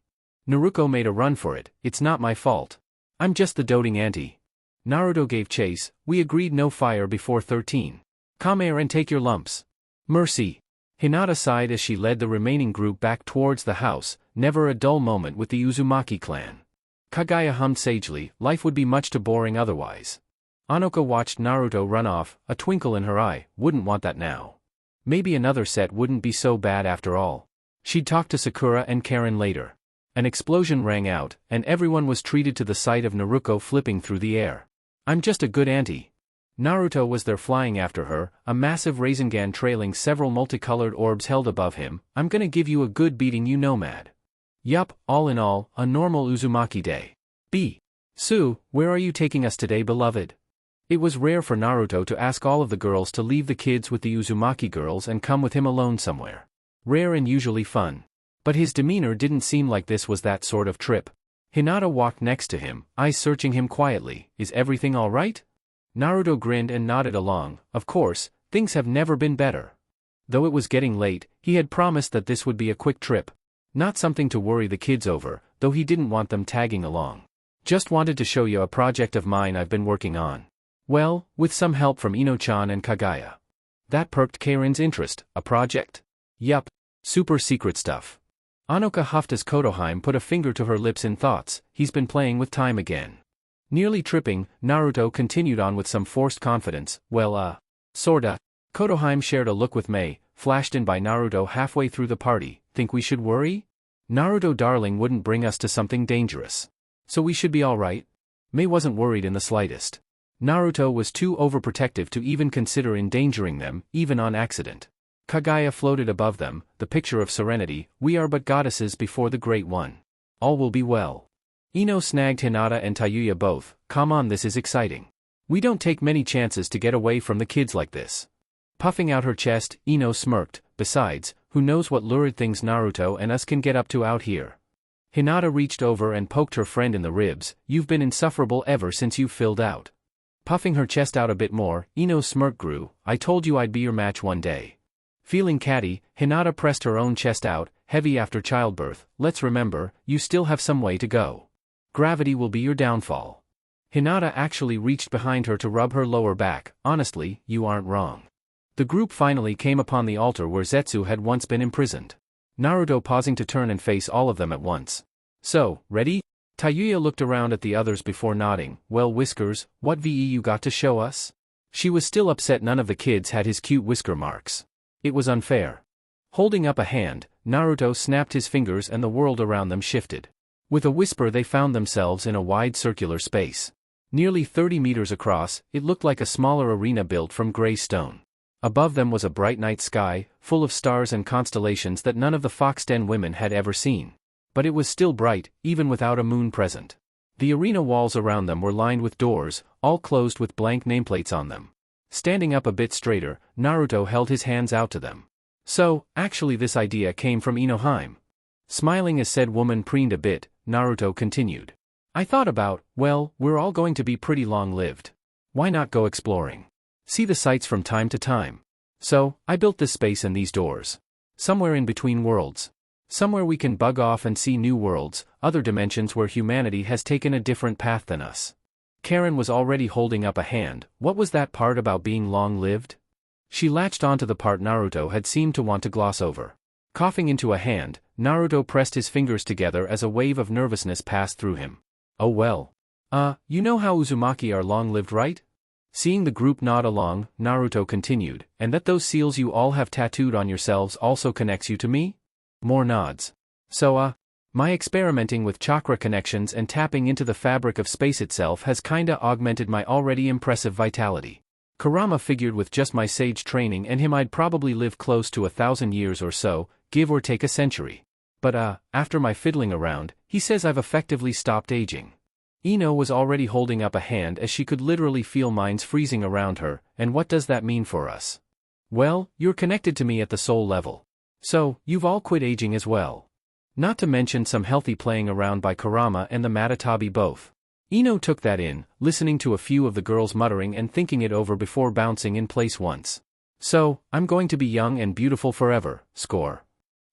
Naruko made a run for it. It's not my fault. I'm just the doting auntie. Naruto gave chase. We agreed no fire before 13. Come here and take your lumps. Mercy. Hinata sighed as she led the remaining group back towards the house, never a dull moment with the Uzumaki clan. Kagaya hummed sagely, life would be much too boring otherwise. Anoka watched Naruto run off, a twinkle in her eye, wouldn't want that now. Maybe another set wouldn't be so bad after all. She'd talk to Sakura and Karen later. An explosion rang out, and everyone was treated to the sight of Naruto flipping through the air. I'm just a good auntie. Naruto was there flying after her, a massive Rasengan trailing several multicolored orbs held above him. I'm gonna give you a good beating, you nomad. Yup, all in all, a normal Uzumaki day. Sue, where are you taking us today, beloved? It was rare for Naruto to ask all of the girls to leave the kids with the Uzumaki girls and come with him alone somewhere. Rare and usually fun. But his demeanor didn't seem like this was that sort of trip. Hinata walked next to him, eyes searching him quietly. Is everything all right? Naruto grinned and nodded along. Of course, things have never been better. Though it was getting late, he had promised that this would be a quick trip. Not something to worry the kids over, though he didn't want them tagging along. Just wanted to show you a project of mine I've been working on. Well, with some help from Ino-chan and Kagaya. That perked Karen's interest. A project? Yup. Super secret stuff. Anoka huffed as Kotoheim put a finger to her lips in thoughts. He's been playing with time again. Nearly tripping, Naruto continued on with some forced confidence. Well, sorta. Kotoheim shared a look with Mei, flashed in by Naruto halfway through the party. Think we should worry? Naruto darling wouldn't bring us to something dangerous. So we should be alright? Mei wasn't worried in the slightest. Naruto was too overprotective to even consider endangering them, even on accident. Kagaya floated above them, the picture of serenity. We are but goddesses before the Great One. All will be well. Ino snagged Hinata and Tayuya both. Come on, this is exciting. We don't take many chances to get away from the kids like this. Puffing out her chest, Ino smirked. Besides, who knows what lurid things Naruto and us can get up to out here. Hinata reached over and poked her friend in the ribs. You've been insufferable ever since you filled out. Puffing her chest out a bit more, Ino's smirk grew. I told you I'd be your match one day. Feeling catty, Hinata pressed her own chest out, heavy after childbirth. Let's remember, you still have some way to go. Gravity will be your downfall. Hinata actually reached behind her to rub her lower back. Honestly, you aren't wrong. The group finally came upon the altar where Zetsu had once been imprisoned. Naruto pausing to turn and face all of them at once. So, ready? Tayuya looked around at the others before nodding. Well, Whiskers, what VE you got to show us? She was still upset none of the kids had his cute whisker marks. It was unfair. Holding up a hand, Naruto snapped his fingers and the world around them shifted. With a whisper they found themselves in a wide circular space. Nearly 30 meters across, it looked like a smaller arena built from gray stone. Above them was a bright night sky, full of stars and constellations that none of the Foxden women had ever seen. But it was still bright, even without a moon present. The arena walls around them were lined with doors, all closed with blank nameplates on them. Standing up a bit straighter, Naruto held his hands out to them. So, actually this idea came from Inoheim. Smiling as said woman preened a bit, Naruto continued. I thought about, well, we're all going to be pretty long-lived. Why not go exploring? See the sights from time to time. So, I built this space and these doors. Somewhere in between worlds. Somewhere we can bug off and see new worlds, other dimensions where humanity has taken a different path than us. Karen was already holding up a hand. What was that part about being long-lived? She latched onto the part Naruto had seemed to want to gloss over. Coughing into a hand, Naruto pressed his fingers together as a wave of nervousness passed through him. Oh well. You know how Uzumaki are long-lived, right? Seeing the group nod along, Naruto continued, and that those seals you all have tattooed on yourselves also connects you to me? More nods. So, my experimenting with chakra connections and tapping into the fabric of space itself has kinda augmented my already impressive vitality. Kurama figured with just my sage training and him I'd probably live close to 1,000 years or so, give or take a century. But after my fiddling around, he says I've effectively stopped aging. Ino was already holding up a hand as she could literally feel minds freezing around her, and what does that mean for us? Well, you're connected to me at the soul level. So, you've all quit aging as well. Not to mention some healthy playing around by Kurama and the Matatabi both. Ino took that in, listening to a few of the girls muttering and thinking it over before bouncing in place once. So, I'm going to be young and beautiful forever, score.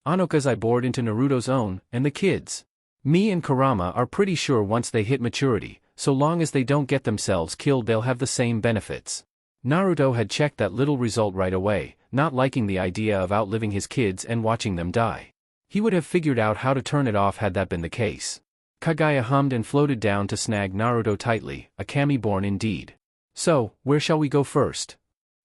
Anoka's I bored into Naruto's own, and the kids. Me and Kurama are pretty sure once they hit maturity, so long as they don't get themselves killed they'll have the same benefits. Naruto had checked that little result right away, not liking the idea of outliving his kids and watching them die. He would have figured out how to turn it off had that been the case. Kaguya hummed and floated down to snag Naruto tightly, a kami-born indeed. So, where shall we go first?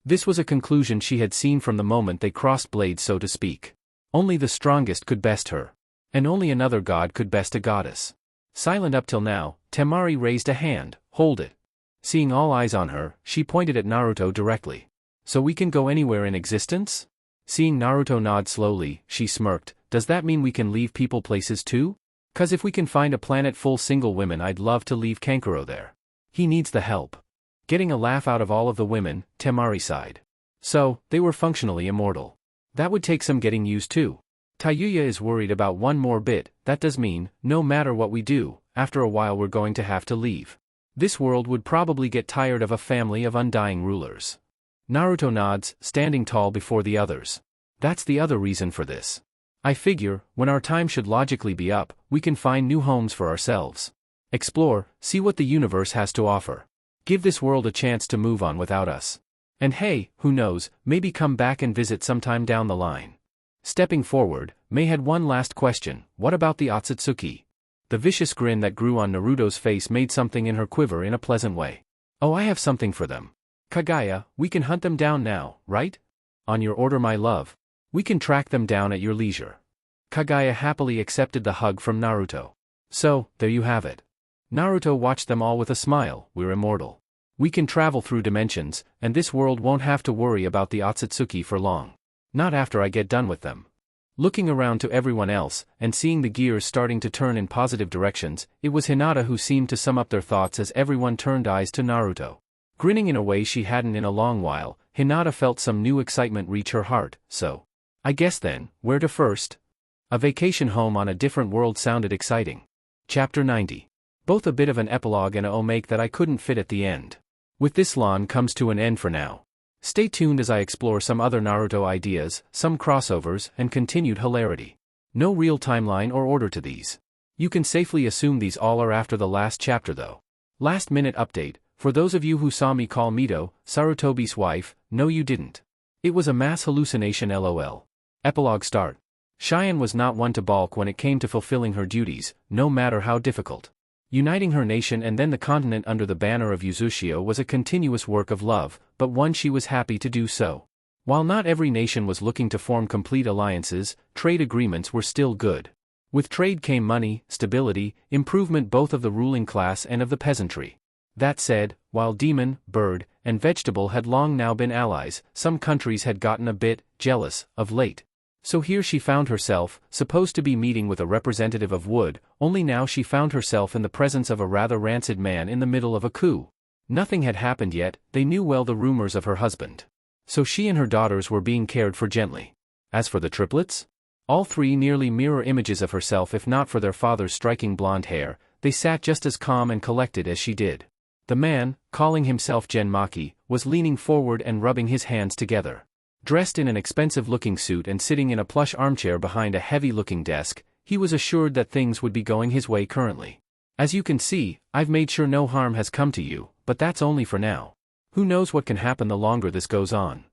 This was a conclusion she had seen from the moment they crossed blades, so to speak. Only the strongest could best her. And only another god could best a goddess. Silent up till now, Temari raised a hand. Hold it. Seeing all eyes on her, she pointed at Naruto directly. So we can go anywhere in existence? Seeing Naruto nod slowly, she smirked. Does that mean we can leave people places too? 'Cause if we can find a planet full single women, I'd love to leave Kankuro there. He needs the help. Getting a laugh out of all of the women, Temari sighed. So, they were functionally immortal. That would take some getting used to. Tayuya is worried about one more bit. That does mean, no matter what we do, after a while we're going to have to leave. This world would probably get tired of a family of undying rulers. Naruto nods, standing tall before the others. That's the other reason for this. I figure, when our time should logically be up, we can find new homes for ourselves. Explore, see what the universe has to offer. Give this world a chance to move on without us. And hey, who knows, maybe come back and visit sometime down the line. Stepping forward, Mei had one last question. What about the Otsutsuki? The vicious grin that grew on Naruto's face made something in her quiver in a pleasant way. Oh, I have something for them. Kaguya, we can hunt them down now, right? On your order, my love. We can track them down at your leisure. Kaguya happily accepted the hug from Naruto. So, there you have it. Naruto watched them all with a smile. We're immortal. We can travel through dimensions, and this world won't have to worry about the Otsutsuki for long. Not after I get done with them. Looking around to everyone else, and seeing the gears starting to turn in positive directions, it was Hinata who seemed to sum up their thoughts as everyone turned eyes to Naruto. Grinning in a way she hadn't in a long while, Hinata felt some new excitement reach her heart. So, I guess then, where to first? A vacation home on a different world sounded exciting. Chapter 90. Both a bit of an epilogue and a omake that I couldn't fit at the end. With this LON comes to an end for now. Stay tuned as I explore some other Naruto ideas, some crossovers, and continued hilarity. No real timeline or order to these. You can safely assume these all are after the last chapter though. Last minute update, for those of you who saw me call Mito, Sarutobi's wife, no you didn't. It was a mass hallucination lol. Epilogue start. Cheyenne was not one to balk when it came to fulfilling her duties, no matter how difficult. Uniting her nation and then the continent under the banner of Uzushio was a continuous work of love, but one she was happy to do so. While not every nation was looking to form complete alliances, trade agreements were still good. With trade came money, stability, improvement both of the ruling class and of the peasantry. That said, while demon, bird, and vegetable had long now been allies, some countries had gotten a bit jealous of late. So here she found herself, supposed to be meeting with a representative of wood, only now she found herself in the presence of a rather rancid man in the middle of a coup. Nothing had happened yet, they knew well the rumors of her husband. So she and her daughters were being cared for gently. As for the triplets? All three nearly mirror images of herself if not for their father's striking blonde hair, they sat just as calm and collected as she did. The man, calling himself Genmaki, was leaning forward and rubbing his hands together. Dressed in an expensive-looking suit and sitting in a plush armchair behind a heavy-looking desk, he was assured that things would be going his way currently. As you can see, I've made sure no harm has come to you, but that's only for now. Who knows what can happen the longer this goes on.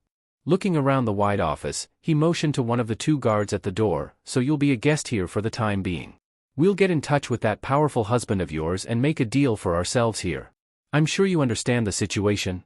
Looking around the wide office, he motioned to one of the two guards at the door, so you'll be a guest here for the time being. We'll get in touch with that powerful husband of yours and make a deal for ourselves here. I'm sure you understand the situation.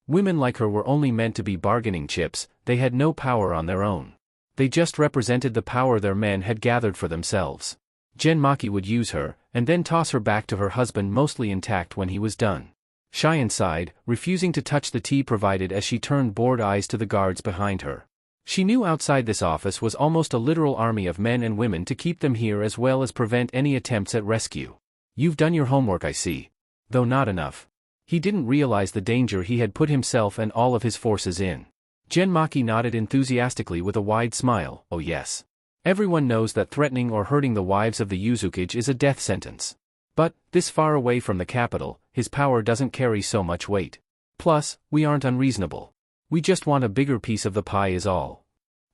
Women like her were only meant to be bargaining chips, they had no power on their own. They just represented the power their men had gathered for themselves. Genmaki would use her, and then toss her back to her husband mostly intact when he was done. Cheyenne sighed, refusing to touch the tea provided as she turned bored eyes to the guards behind her. She knew outside this office was almost a literal army of men and women to keep them here as well as prevent any attempts at rescue. You've done your homework, I see. Though not enough. He didn't realize the danger he had put himself and all of his forces in. Genmaki nodded enthusiastically with a wide smile. Oh yes. Everyone knows that threatening or hurting the wives of the Uzukage is a death sentence. But, this far away from the capital, his power doesn't carry so much weight. Plus, we aren't unreasonable. We just want a bigger piece of the pie is all.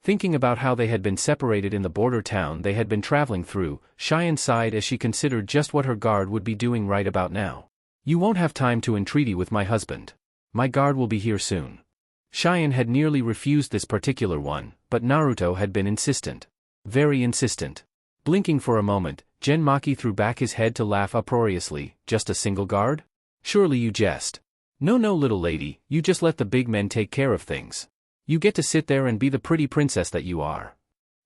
Thinking about how they had been separated in the border town they had been traveling through, Cheyenne sighed as she considered just what her guard would be doing right about now. You won't have time to entreaty with my husband. My guard will be here soon. Cheyenne had nearly refused this particular one, but Naruto had been insistent. Very insistent. Blinking for a moment, Genmaki threw back his head to laugh uproariously. Just a single guard? Surely you jest. No, little lady, you just let the big men take care of things. You get to sit there and be the pretty princess that you are.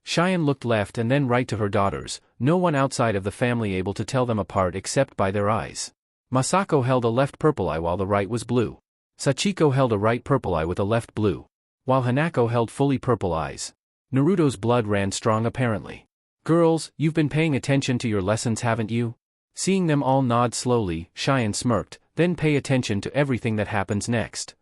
Cheyenne looked left and then right to her daughters, no one outside of the family able to tell them apart except by their eyes. Masako held a left purple eye while the right was blue. Sachiko held a right purple eye with a left blue, while Hanako held fully purple eyes. Naruto's blood ran strong apparently. Girls, you've been paying attention to your lessons, haven't you? Seeing them all nod slowly, Cheyenne smirked, then pay attention to everything that happens next.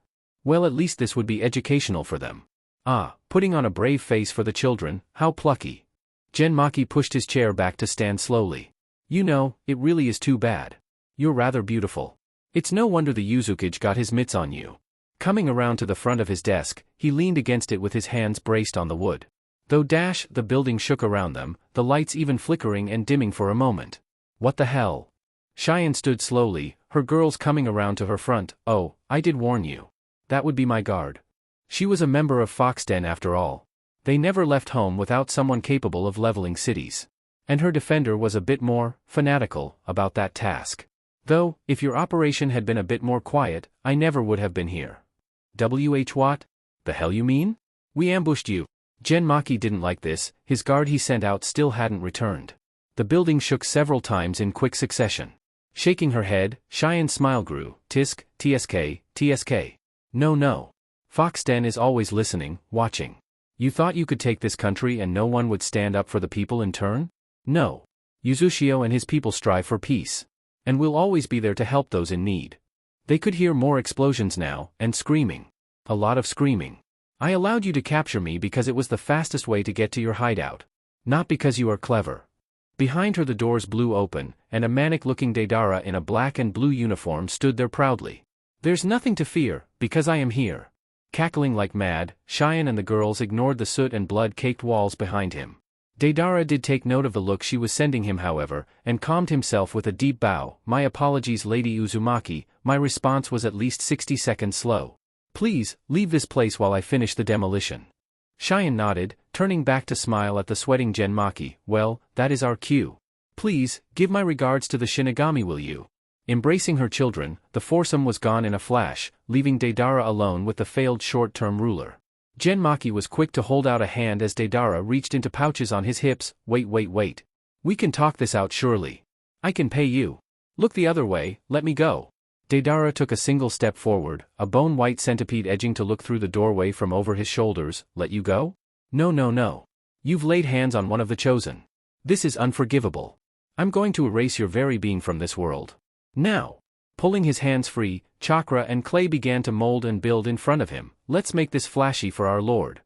Well, at least this would be educational for them. Ah, putting on a brave face for the children, how plucky. Genmaki pushed his chair back to stand slowly. You know, it really is too bad. You're rather beautiful. It's no wonder the Yuzukage got his mitts on you. Coming around to the front of his desk, he leaned against it with his hands braced on the wood. Though the building shook around them, the lights even flickering and dimming for a moment. What the hell? Cheyenne stood slowly, her girls coming around to her front. Oh, I did warn you. That would be my guard. She was a member of Foxden after all. They never left home without someone capable of leveling cities. And her defender was a bit more fanatical about that task. Though, if your operation had been a bit more quiet, I never would have been here. What? The hell you mean? We ambushed you. Genmaki didn't like this, his guard he sent out still hadn't returned. The building shook several times in quick succession. Shaking her head, Cheyenne's smile grew. Tisk, TSK. No. Foxden is always listening, watching. You thought you could take this country and no one would stand up for the people in turn? No. Uzushio and his people strive for peace. And we'll always be there to help those in need. They could hear more explosions now, and screaming. A lot of screaming. I allowed you to capture me because it was the fastest way to get to your hideout. Not because you are clever. Behind her the doors blew open, and a manic-looking Deidara in a black and blue uniform stood there proudly. There's nothing to fear, because I am here. Cackling like mad, Cheyenne and the girls ignored the soot and blood-caked walls behind him. Deidara did take note of the look she was sending him however, and calmed himself with a deep bow. My apologies Lady Uzumaki, my response was at least 60 seconds slow. Please, leave this place while I finish the demolition. Cheyenne nodded, turning back to smile at the sweating Genmaki. Well, that is our cue. Please, give my regards to the Shinigami will you? Embracing her children, the foursome was gone in a flash, leaving Deidara alone with the failed short-term ruler. Genmaki was quick to hold out a hand as Deidara reached into pouches on his hips. Wait. We can talk this out surely. I can pay you. Look the other way, let me go. Deidara took a single step forward, a bone-white centipede edging to look through the doorway from over his shoulders. Let you go? No. You've laid hands on one of the chosen. This is unforgivable. I'm going to erase your very being from this world. Now. Pulling his hands free, chakra and clay began to mold and build in front of him. Let's make this flashy for our lord.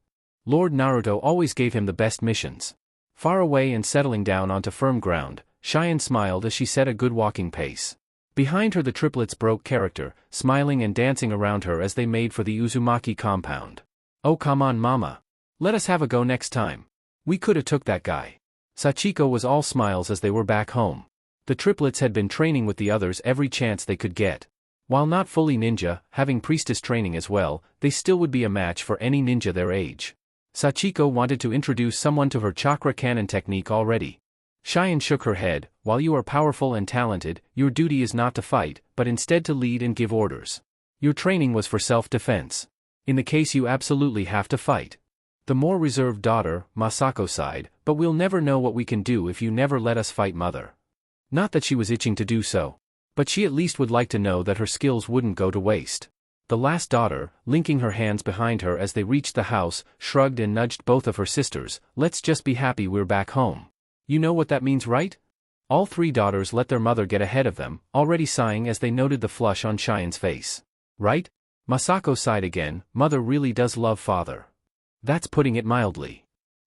Lord Naruto always gave him the best missions. Far away and settling down onto firm ground, Cheyenne smiled as she set a good walking pace. Behind her the triplets broke character, smiling and dancing around her as they made for the Uzumaki compound. Oh come on mama. Let us have a go next time. We coulda took that guy. Sachiko was all smiles as they were back home. The triplets had been training with the others every chance they could get. While not fully ninja, having priestess training as well, they still would be a match for any ninja their age. Sachiko wanted to introduce someone to her chakra cannon technique already. Cheyenne shook her head. While you are powerful and talented, your duty is not to fight, but instead to lead and give orders. Your training was for self-defense. In the case you absolutely have to fight. The more reserved daughter, Masako sighed, but we'll never know what we can do if you never let us fight mother. Not that she was itching to do so. But she at least would like to know that her skills wouldn't go to waste. The last daughter, linking her hands behind her as they reached the house, shrugged and nudged both of her sisters. Let's just be happy we're back home. You know what that means, right? All three daughters let their mother get ahead of them, already sighing as they noted the flush on Cheyenne's face. Right? Masako sighed again. Mother really does love father. That's putting it mildly.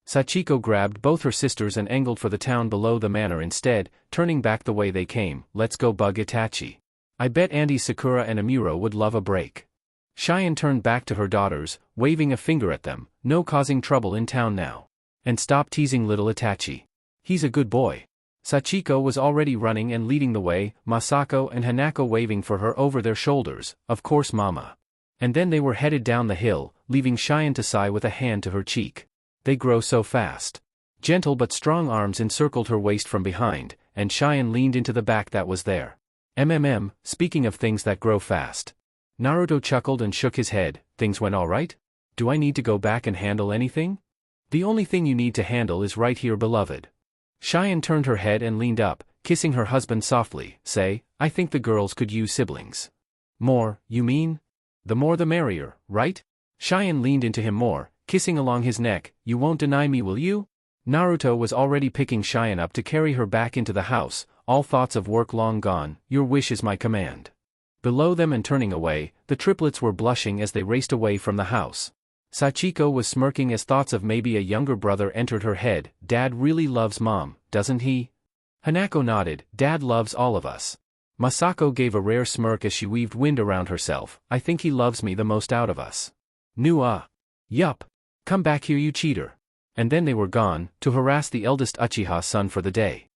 Sachiko grabbed both her sisters and angled for the town below the manor instead, turning back the way they came. Let's go bug Itachi. I bet Auntie Sakura and Amuro would love a break. Cheyenne turned back to her daughters, waving a finger at them. No causing trouble in town now. And stop teasing little Itachi. He's a good boy. Sachiko was already running and leading the way, Masako and Hanako waving for her over their shoulders. Of course mama. And then they were headed down the hill, leaving Cheyenne to sigh with a hand to her cheek. They grow so fast. Gentle but strong arms encircled her waist from behind, and Cheyenne leaned into the back that was there. Speaking of things that grow fast. Naruto chuckled and shook his head. Things went all right? Do I need to go back and handle anything? The only thing you need to handle is right here, beloved. Cheyenne turned her head and leaned up, kissing her husband softly. Say, I think the girls could use siblings. More, you mean? The more the merrier, right? Cheyenne leaned into him more, kissing along his neck. You won't deny me, will you? Naruto was already picking Cheyenne up to carry her back into the house, all thoughts of work long gone. Your wish is my command. Below them and turning away, the triplets were blushing as they raced away from the house. Sachiko was smirking as thoughts of maybe a younger brother entered her head. Dad really loves Mom, doesn't he? Hanako nodded. Dad loves all of us. Masako gave a rare smirk as she weaved wind around herself. I think he loves me the most out of us. Yup. Come back here, you cheater. And then they were gone, to harass the eldest Uchiha son for the day.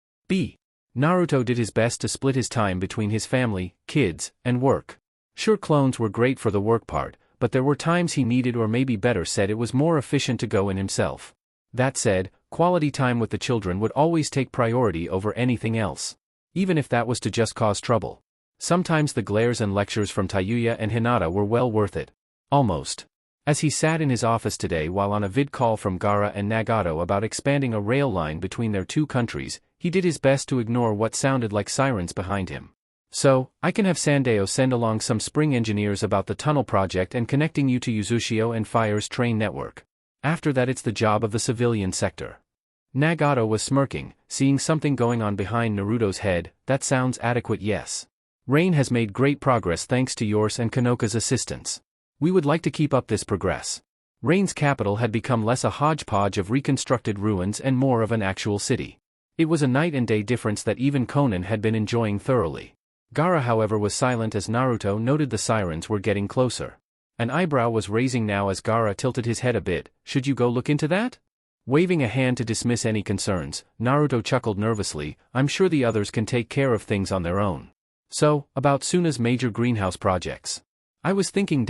Naruto did his best to split his time between his family, kids, and work. Sure, clones were great for the work part, but there were times he needed, or maybe better said, it was more efficient to go in himself. That said, quality time with the children would always take priority over anything else. Even if that was to just cause trouble. Sometimes the glares and lectures from Tayuya and Hinata were well worth it. Almost. As he sat in his office today while on a vid call from Gaara and Nagato about expanding a rail line between their two countries, he did his best to ignore what sounded like sirens behind him. So, I can have Sandeo send along some spring engineers about the tunnel project and connecting you to Uzushio and Fire's train network. After that, it's the job of the civilian sector. Nagato was smirking, seeing something going on behind Naruto's head. That sounds adequate, yes. Rain has made great progress thanks to yours and Kanoka's assistance. We would like to keep up this progress. Rain's capital had become less a hodgepodge of reconstructed ruins and more of an actual city. It was a night and day difference that even Conan had been enjoying thoroughly. Gaara, however, was silent as Naruto noted the sirens were getting closer. An eyebrow was raising now as Gaara tilted his head a bit. Should you go look into that? Waving a hand to dismiss any concerns, Naruto chuckled nervously. I'm sure the others can take care of things on their own. So, about Suna's major greenhouse projects. I was thinking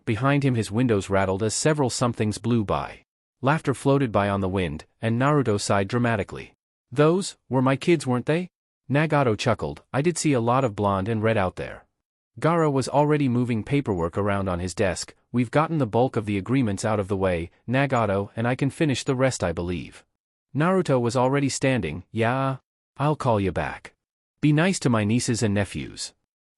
behind him his windows rattled as several somethings blew by. Laughter floated by on the wind, and Naruto sighed dramatically. Those were my kids, weren't they? Nagato chuckled. I did see a lot of blonde and red out there. Gaara was already moving paperwork around on his desk. We've gotten the bulk of the agreements out of the way, Nagato, and I can finish the rest, I believe. Naruto was already standing. Yeah, I'll call you back. Be nice to my nieces and nephews.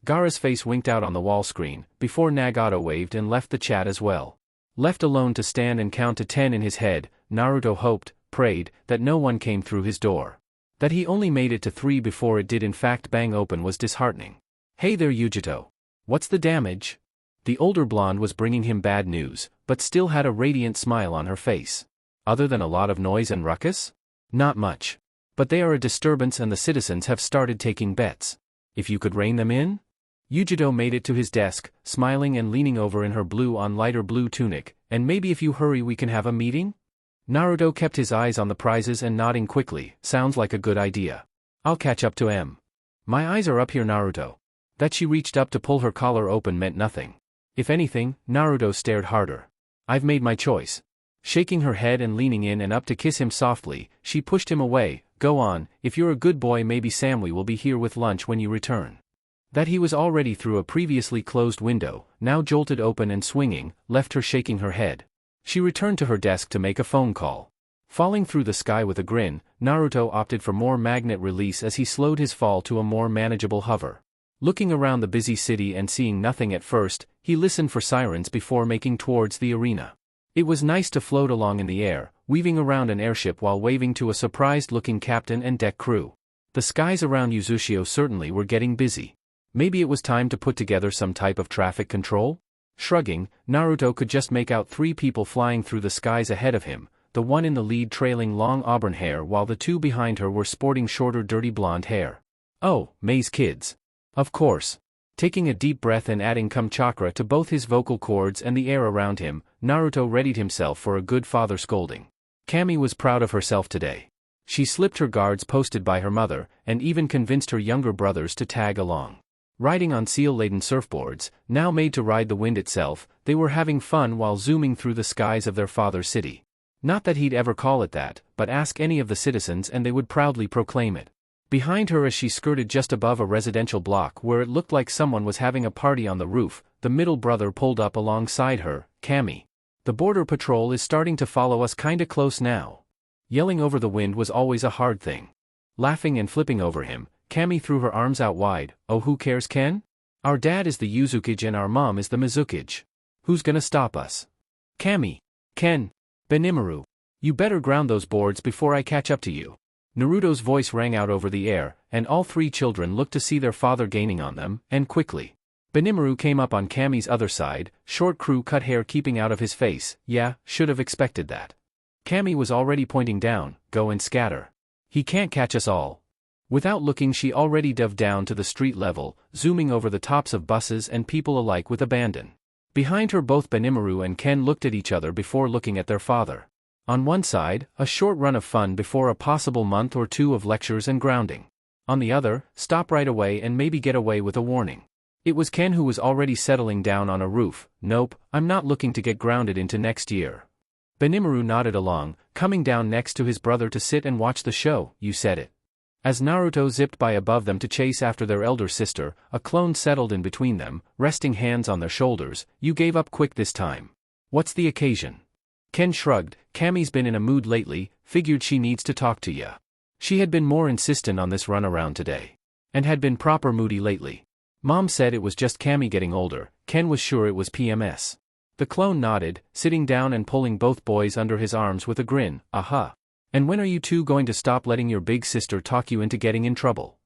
Gaara's face winked out on the wall screen, before Nagato waved and left the chat as well. Left alone to stand and count to 10 in his head, Naruto hoped, prayed, that no one came through his door. That he only made it to 3 before it did in fact bang open was disheartening. Hey there, Yujito. What's the damage? The older blonde was bringing him bad news, but still had a radiant smile on her face. Other than a lot of noise and ruckus? Not much. But they are a disturbance and the citizens have started taking bets. If you could rein them in? Yujito made it to his desk, smiling and leaning over in her blue on lighter blue tunic. And maybe if you hurry we can have a meeting? Naruto kept his eyes on the prizes and nodding quickly. Sounds like a good idea. I'll catch up to M. My eyes are up here, Naruto. That she reached up to pull her collar open meant nothing. If anything, Naruto stared harder. I've made my choice. Shaking her head and leaning in and up to kiss him softly, she pushed him away. Go on, if you're a good boy, maybe Samui will be here with lunch when you return. That he was already through a previously closed window, now jolted open and swinging, left her shaking her head. She returned to her desk to make a phone call. Falling through the sky with a grin, Naruto opted for more magnet release as he slowed his fall to a more manageable hover. Looking around the busy city and seeing nothing at first, he listened for sirens before making towards the arena. It was nice to float along in the air, weaving around an airship while waving to a surprised-looking captain and deck crew. The skies around Uzushio certainly were getting busy. Maybe it was time to put together some type of traffic control? Shrugging, Naruto could just make out 3 people flying through the skies ahead of him, the one in the lead trailing long auburn hair while the 2 behind her were sporting shorter dirty blonde hair. Oh, Mei's kids. Of course. Taking a deep breath and adding Kam chakra to both his vocal cords and the air around him, Naruto readied himself for a good father scolding. Kami was proud of herself today. She slipped her guards posted by her mother, and even convinced her younger brothers to tag along. Riding on seal-laden surfboards, now made to ride the wind itself, they were having fun while zooming through the skies of their father's city. Not that he'd ever call it that, but ask any of the citizens and they would proudly proclaim it. Behind her, as she skirted just above a residential block where it looked like someone was having a party on the roof, the middle brother pulled up alongside her. "Cammy. The border patrol is starting to follow us kinda close now." Yelling over the wind was always a hard thing. Laughing and flipping over him, Cammy threw her arms out wide. "Oh, who cares, Ken? Our dad is the Yuzukage and our mom is the Mizukage. Who's gonna stop us? Cammy. Ken. Benimaru. You better ground those boards before I catch up to you." Naruto's voice rang out over the air, and all three children looked to see their father gaining on them, and quickly. Benimaru came up on Cammy's other side, short crew-cut hair keeping out of his face. Yeah, should have expected that. Cammy was already pointing down. "Go and scatter. He can't catch us all." Without looking, she already dove down to the street level, zooming over the tops of buses and people alike with abandon. Behind her, both Benimaru and Ken looked at each other before looking at their father. On one side, a short run of fun before a possible month or two of lectures and grounding. On the other, stop right away and maybe get away with a warning. It was Ken who was already settling down on a roof. "Nope, I'm not looking to get grounded into next year." Benimaru nodded along, coming down next to his brother to sit and watch the show. "You said it." As Naruto zipped by above them to chase after their elder sister, a clone settled in between them, resting hands on their shoulders. "You gave up quick this time. What's the occasion?" Ken shrugged. "Cammy's been in a mood lately, figured she needs to talk to ya. She had been more insistent on this run around today. And had been proper moody lately. Mom said it was just Cammy getting older." Ken was sure it was PMS. The clone nodded, sitting down and pulling both boys under his arms with a grin. "Aha. And when are you two going to stop letting your big sister talk you into getting in trouble?"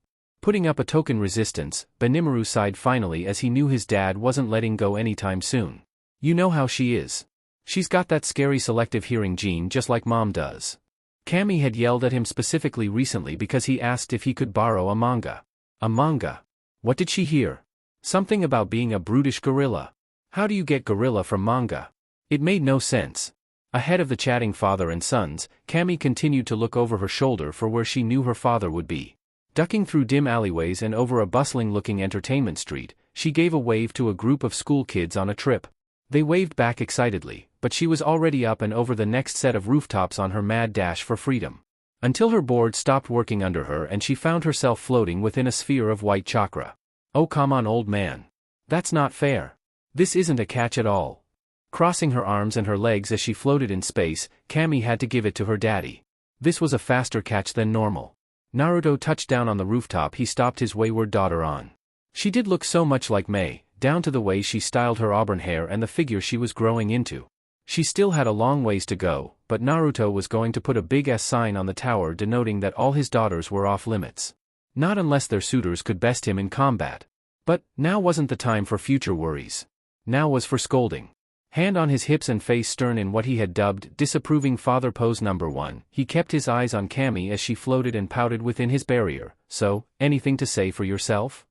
Putting up a token resistance, Benimaru sighed finally as he knew his dad wasn't letting go anytime soon. "You know how she is. She's got that scary selective hearing gene just like Mom does." Cammy had yelled at him specifically recently because he asked if he could borrow a manga. A manga? What did she hear? Something about being a brutish gorilla. How do you get gorilla from manga? It made no sense. Ahead of the chatting father and sons, Cammy continued to look over her shoulder for where she knew her father would be. Ducking through dim alleyways and over a bustling-looking entertainment street, she gave a wave to a group of school kids on a trip. They waved back excitedly, but she was already up and over the next set of rooftops on her mad dash for freedom. Until her board stopped working under her and she found herself floating within a sphere of white chakra. "Oh, come on, old man. That's not fair. This isn't a catch at all." Crossing her arms and her legs as she floated in space, Cammy had to give it to her daddy. This was a faster catch than normal. Naruto touched down on the rooftop he stopped his wayward daughter on. She did look so much like Mei, down to the way she styled her auburn hair and the figure she was growing into. She still had a long ways to go, but Naruto was going to put a big S sign on the tower denoting that all his daughters were off limits. Not unless their suitors could best him in combat. But now wasn't the time for future worries. Now was for scolding. Hand on his hips and face stern in what he had dubbed disapproving father pose number 1, he kept his eyes on Cammy as she floated and pouted within his barrier. "So, anything to say for yourself?"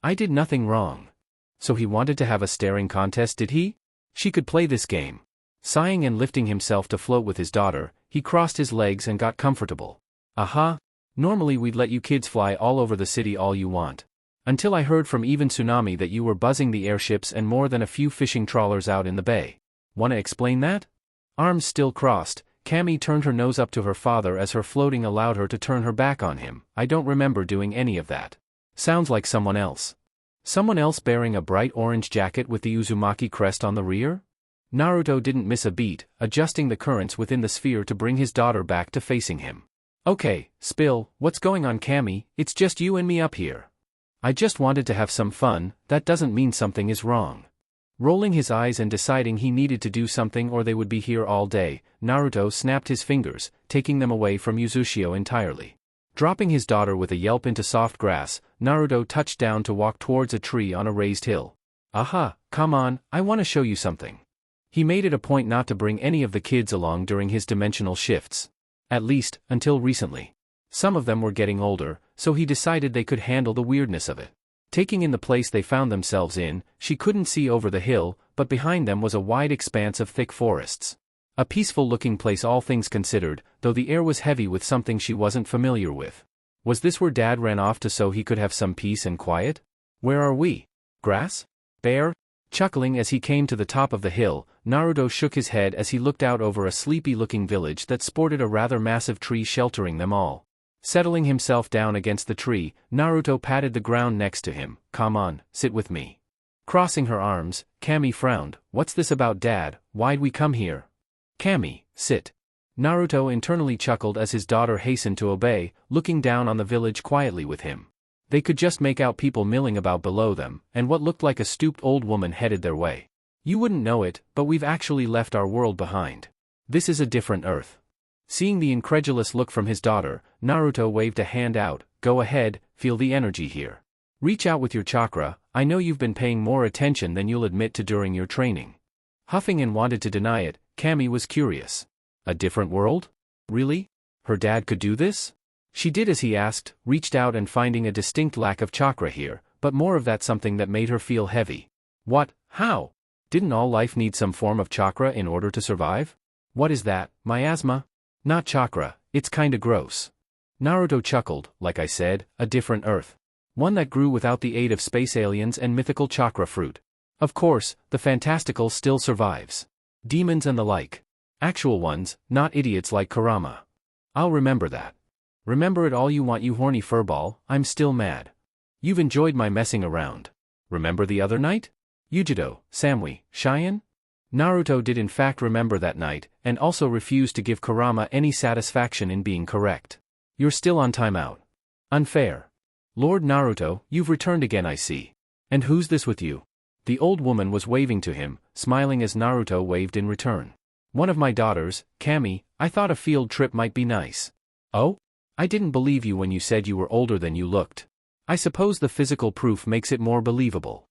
"I did nothing wrong." So he wanted to have a staring contest, did he? She could play this game. Sighing and lifting himself to float with his daughter, he crossed his legs and got comfortable. "Aha. Normally we'd let you kids fly all over the city all you want. Until I heard from even Tsunami that you were buzzing the airships and more than a few fishing trawlers out in the bay. Wanna explain that?" Arms still crossed, Cammy turned her nose up to her father as her floating allowed her to turn her back on him. "I don't remember doing any of that. Sounds like someone else." "Someone else bearing a bright orange jacket with the Uzumaki crest on the rear?" Naruto didn't miss a beat, adjusting the currents within the sphere to bring his daughter back to facing him. "Okay, spill, what's going on, Cammy? It's just you and me up here." "I just wanted to have some fun, that doesn't mean something is wrong." Rolling his eyes and deciding he needed to do something or they would be here all day, Naruto snapped his fingers, taking them away from Uzushio entirely. Dropping his daughter with a yelp into soft grass, Naruto touched down to walk towards a tree on a raised hill. "Aha, come on, I want to show you something." He made it a point not to bring any of the kids along during his dimensional shifts. At least, until recently. Some of them were getting older, so he decided they could handle the weirdness of it. Taking in the place they found themselves in, she couldn't see over the hill, but behind them was a wide expanse of thick forests. A peaceful-looking place all things considered, though the air was heavy with something she wasn't familiar with. Was this where Dad ran off to so he could have some peace and quiet? Where are we? Grass? Bear? Chuckling as he came to the top of the hill, Naruto shook his head as he looked out over a sleepy-looking village that sported a rather massive tree sheltering them all. Settling himself down against the tree, Naruto patted the ground next to him. Come on, sit with me. Crossing her arms, Kami frowned. What's this about, Dad? Why'd we come here? Kami, sit. Naruto internally chuckled as his daughter hastened to obey, looking down on the village quietly with him. They could just make out people milling about below them, and what looked like a stooped old woman headed their way. You wouldn't know it, but we've actually left our world behind. This is a different Earth. Seeing the incredulous look from his daughter, Naruto waved a hand out. Go ahead, feel the energy here. Reach out with your chakra. I know you've been paying more attention than you'll admit to during your training. Huffing and wanted to deny it, Kami was curious. A different world? Really? Her dad could do this? She did as he asked, reached out and finding a distinct lack of chakra here, but more of that something that made her feel heavy. What? How? Didn't all life need some form of chakra in order to survive? What is that, miasma? Not chakra, it's kinda gross. Naruto chuckled. Like I said, a different Earth. One that grew without the aid of space aliens and mythical chakra fruit. Of course, the fantastical still survives. Demons and the like. Actual ones, not idiots like Kurama. I'll remember that. Remember it all you want, you horny furball. I'm still mad. You've enjoyed my messing around. Remember the other night? Yujido, Samui, Cheyenne? Naruto did in fact remember that night, and also refused to give Kurama any satisfaction in being correct. You're still on timeout. Unfair. Lord Naruto, you've returned again, I see. And who's this with you? The old woman was waving to him, smiling as Naruto waved in return. One of my daughters, Kami. I thought a field trip might be nice. Oh? I didn't believe you when you said you were older than you looked. I suppose the physical proof makes it more believable.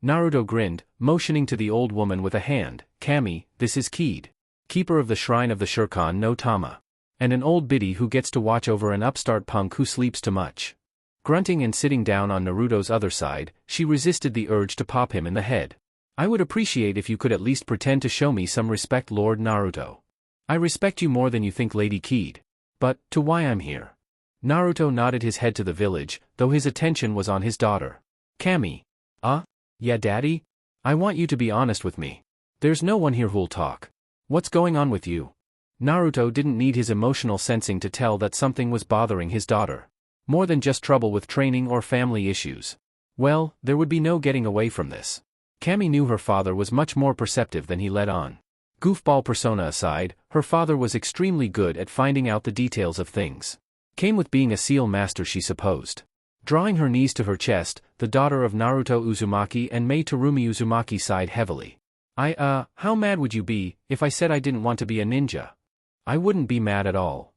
Naruto grinned, motioning to the old woman with a hand. Kami, this is Kid, keeper of the shrine of the Shurikon no Tama. And an old biddy who gets to watch over an upstart punk who sleeps too much. Grunting and sitting down on Naruto's other side, she resisted the urge to pop him in the head. I would appreciate if you could at least pretend to show me some respect, Lord Naruto. I respect you more than you think, Lady Kid. But, to why I'm here. Naruto nodded his head to the village, though his attention was on his daughter. Kami. Yeah, Daddy? I want you to be honest with me. There's no one here who'll talk. What's going on with you? Naruto didn't need his emotional sensing to tell that something was bothering his daughter. More than just trouble with training or family issues. Well, there would be no getting away from this. Kami knew her father was much more perceptive than he let on. Goofball persona aside, her father was extremely good at finding out the details of things. Came with being a seal master, she supposed. Drawing her knees to her chest, the daughter of Naruto Uzumaki and Mei Terumi Uzumaki sighed heavily. How mad would you be, if I said I didn't want to be a ninja? I wouldn't be mad at all.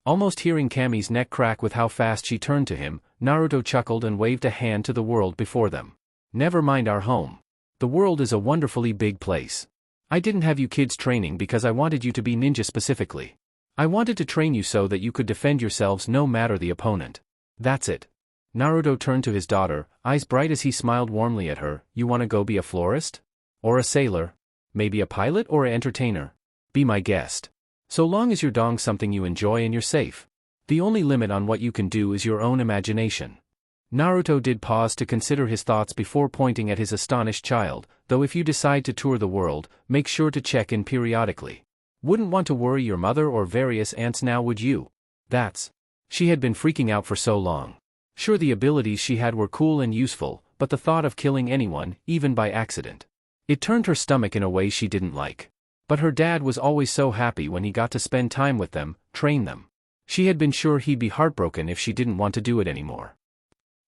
Almost hearing Kami's neck crack with how fast she turned to him, Naruto chuckled and waved a hand to the world before them. Never mind our home. The world is a wonderfully big place. I didn't have you kids training because I wanted you to be ninja specifically. I wanted to train you so that you could defend yourselves no matter the opponent. That's it. Naruto turned to his daughter, eyes bright as he smiled warmly at her. You want to go be a florist? Or a sailor? Maybe a pilot or an entertainer? Be my guest. So long as your dong's something you enjoy and you're safe. The only limit on what you can do is your own imagination. Naruto did pause to consider his thoughts before pointing at his astonished child, though if you decide to tour the world, make sure to check in periodically. Wouldn't want to worry your mother or various aunts now, would you? She had been freaking out for so long. Sure, the abilities she had were cool and useful, but the thought of killing anyone, even by accident. It turned her stomach in a way she didn't like. But her dad was always so happy when he got to spend time with them, train them. She had been sure he'd be heartbroken if she didn't want to do it anymore.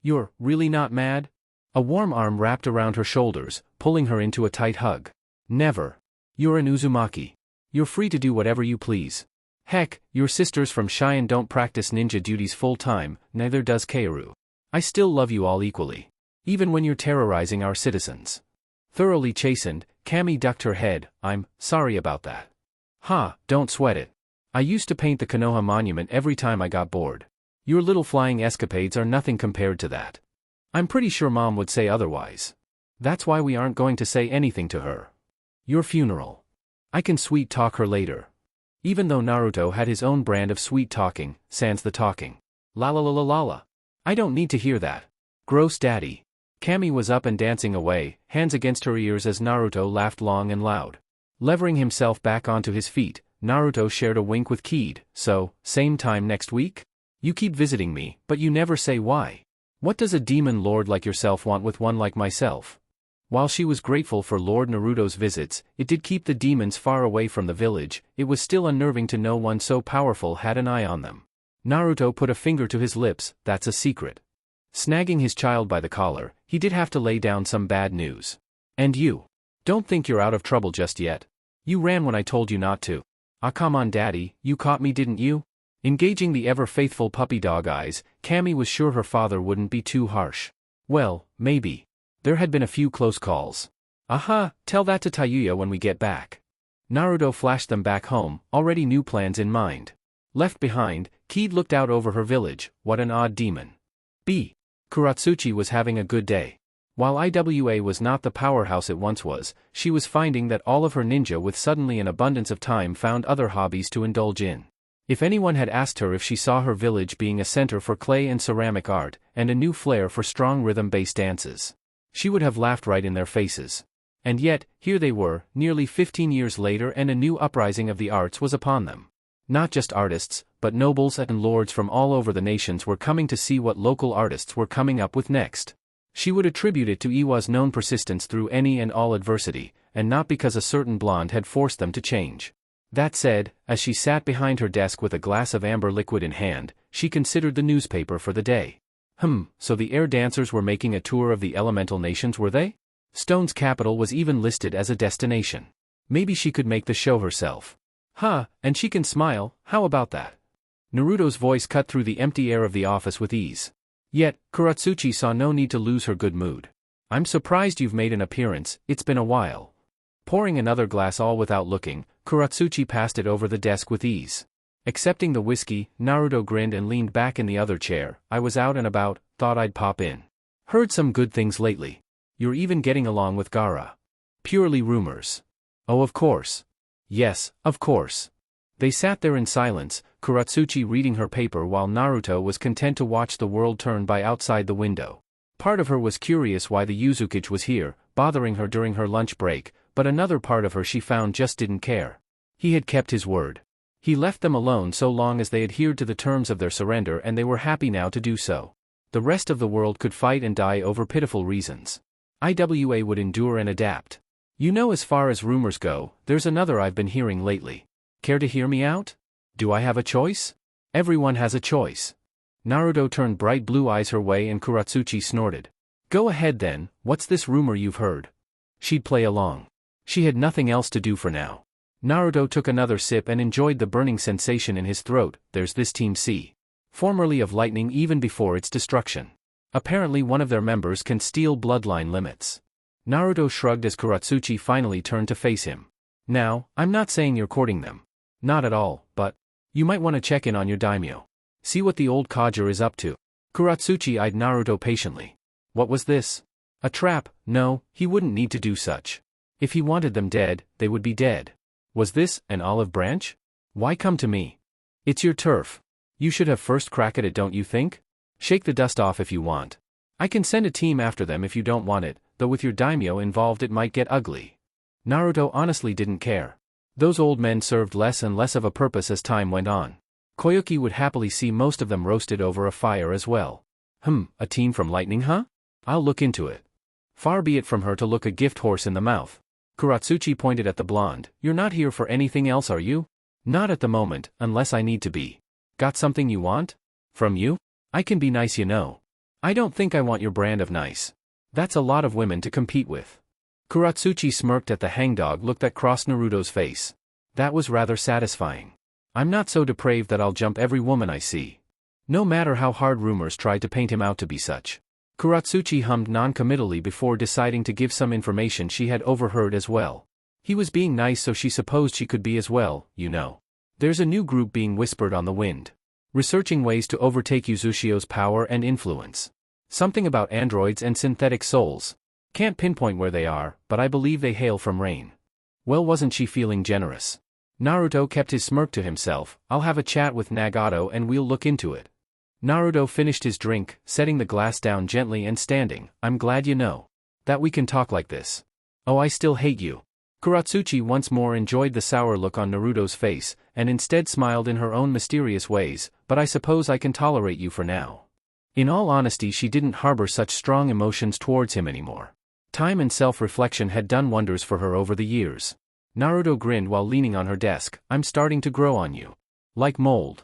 You're really not mad? A warm arm wrapped around her shoulders, pulling her into a tight hug. Never. You're an Uzumaki. You're free to do whatever you please. Heck, your sisters from Cheyenne don't practice ninja duties full-time, neither does Kaoru. I still love you all equally. Even when you're terrorizing our citizens. Thoroughly chastened, Kami ducked her head. I'm sorry about that. Don't sweat it. I used to paint the Konoha monument every time I got bored. Your little flying escapades are nothing compared to that. I'm pretty sure Mom would say otherwise. That's why we aren't going to say anything to her. Your funeral. I can sweet talk her later. Even though Naruto had his own brand of sweet talking, sans the talking. La la la la la la. I don't need to hear that. Gross daddy. Kami was up and dancing away, hands against her ears as Naruto laughed long and loud. Levering himself back onto his feet, Naruto shared a wink with Kid. So, same time next week? You keep visiting me, but you never say why. What does a demon lord like yourself want with one like myself? While she was grateful for Lord Naruto's visits, it did keep the demons far away from the village. It was still unnerving to know one so powerful had an eye on them. Naruto put a finger to his lips. That's a secret. Snagging his child by the collar, he did have to lay down some bad news. And you? Don't think you're out of trouble just yet. You ran when I told you not to. Ah, come on daddy, you caught me didn't you? Engaging the ever-faithful puppy dog eyes, Kami was sure her father wouldn't be too harsh. Well, maybe. There had been a few close calls. Aha, tell that to Tayuya when we get back. Naruto flashed them back home, already new plans in mind. Left behind, Kid looked out over her village. What an odd demon. B. Kuratsuchi was having a good day. While IWA was not the powerhouse it once was, she was finding that all of her ninja with suddenly an abundance of time found other hobbies to indulge in. If anyone had asked her if she saw her village being a center for clay and ceramic art, and a new flair for strong rhythm-based dances, she would have laughed right in their faces. And yet, here they were, nearly 15 years later, and a new uprising of the arts was upon them. Not just artists, but nobles and lords from all over the nations were coming to see what local artists were coming up with next. She would attribute it to Iwa's known persistence through any and all adversity, and not because a certain blonde had forced them to change. That said, as she sat behind her desk with a glass of amber liquid in hand, she considered the newspaper for the day. So the air dancers were making a tour of the elemental nations, were they? Stone's capital was even listed as a destination. Maybe she could make the show herself. And she can smile, how about that? Naruto's voice cut through the empty air of the office with ease. Yet, Kuratsuchi saw no need to lose her good mood. I'm surprised you've made an appearance, it's been a while. Pouring another glass all without looking, Kuratsuchi passed it over the desk with ease. Accepting the whiskey, Naruto grinned and leaned back in the other chair. I was out and about, thought I'd pop in. Heard some good things lately. You're even getting along with Gaara. Purely rumors. Oh, of course. Yes, of course. They sat there in silence, Kuratsuchi reading her paper while Naruto was content to watch the world turn by outside the window. Part of her was curious why the Yuzukage was here, bothering her during her lunch break, but another part of her she found just didn't care. He had kept his word. He left them alone so long as they adhered to the terms of their surrender, and they were happy now to do so. The rest of the world could fight and die over pitiful reasons. IWA would endure and adapt. You know, as far as rumors go, there's another I've been hearing lately. Care to hear me out? Do I have a choice? Everyone has a choice. Naruto turned bright blue eyes her way and Kuratsuchi snorted. Go ahead then, what's this rumor you've heard? She'd play along. She had nothing else to do for now. Naruto took another sip and enjoyed the burning sensation in his throat. There's this Team C. Formerly of Lightning even before its destruction. Apparently one of their members can steal bloodline limits. Naruto shrugged as Kuratsuchi finally turned to face him. Now, I'm not saying you're courting them. Not at all, but you might want to check in on your daimyo. See what the old codger is up to. Kuratsuchi eyed Naruto patiently. What was this? A trap? No, he wouldn't need to do such. If he wanted them dead, they would be dead. Was this an olive branch? Why come to me? It's your turf. You should have first crack at it, don't you think? Shake the dust off if you want. I can send a team after them if you don't want it, though with your daimyo involved it might get ugly. Naruto honestly didn't care. Those old men served less and less of a purpose as time went on. Koyuki would happily see most of them roasted over a fire as well. A team from Lightning, huh? I'll look into it. Far be it from her to look a gift horse in the mouth. Kuratsuchi pointed at the blonde. You're not here for anything else, are you? Not at the moment, unless I need to be. Got something you want? From you? I can be nice, you know. I don't think I want your brand of nice. That's a lot of women to compete with. Kuratsuchi smirked at the hangdog look that crossed Naruto's face. That was rather satisfying. I'm not so depraved that I'll jump every woman I see. No matter how hard rumors tried to paint him out to be such. Kuratsuchi hummed non-committally before deciding to give some information she had overheard as well. He was being nice, so she supposed she could be as well, you know. There's a new group being whispered on the wind. Researching ways to overtake Uzushio's power and influence. Something about androids and synthetic souls. Can't pinpoint where they are, but I believe they hail from Rain. Well, wasn't she feeling generous? Naruto kept his smirk to himself. I'll have a chat with Nagato and we'll look into it. Naruto finished his drink, setting the glass down gently and standing. I'm glad you know that we can talk like this. Oh, I still hate you. Kuratsuchi once more enjoyed the sour look on Naruto's face, and instead smiled in her own mysterious ways, but I suppose I can tolerate you for now. In all honesty, she didn't harbor such strong emotions towards him anymore. Time and self-reflection had done wonders for her over the years. Naruto grinned while leaning on her desk. I'm starting to grow on you. Like mold.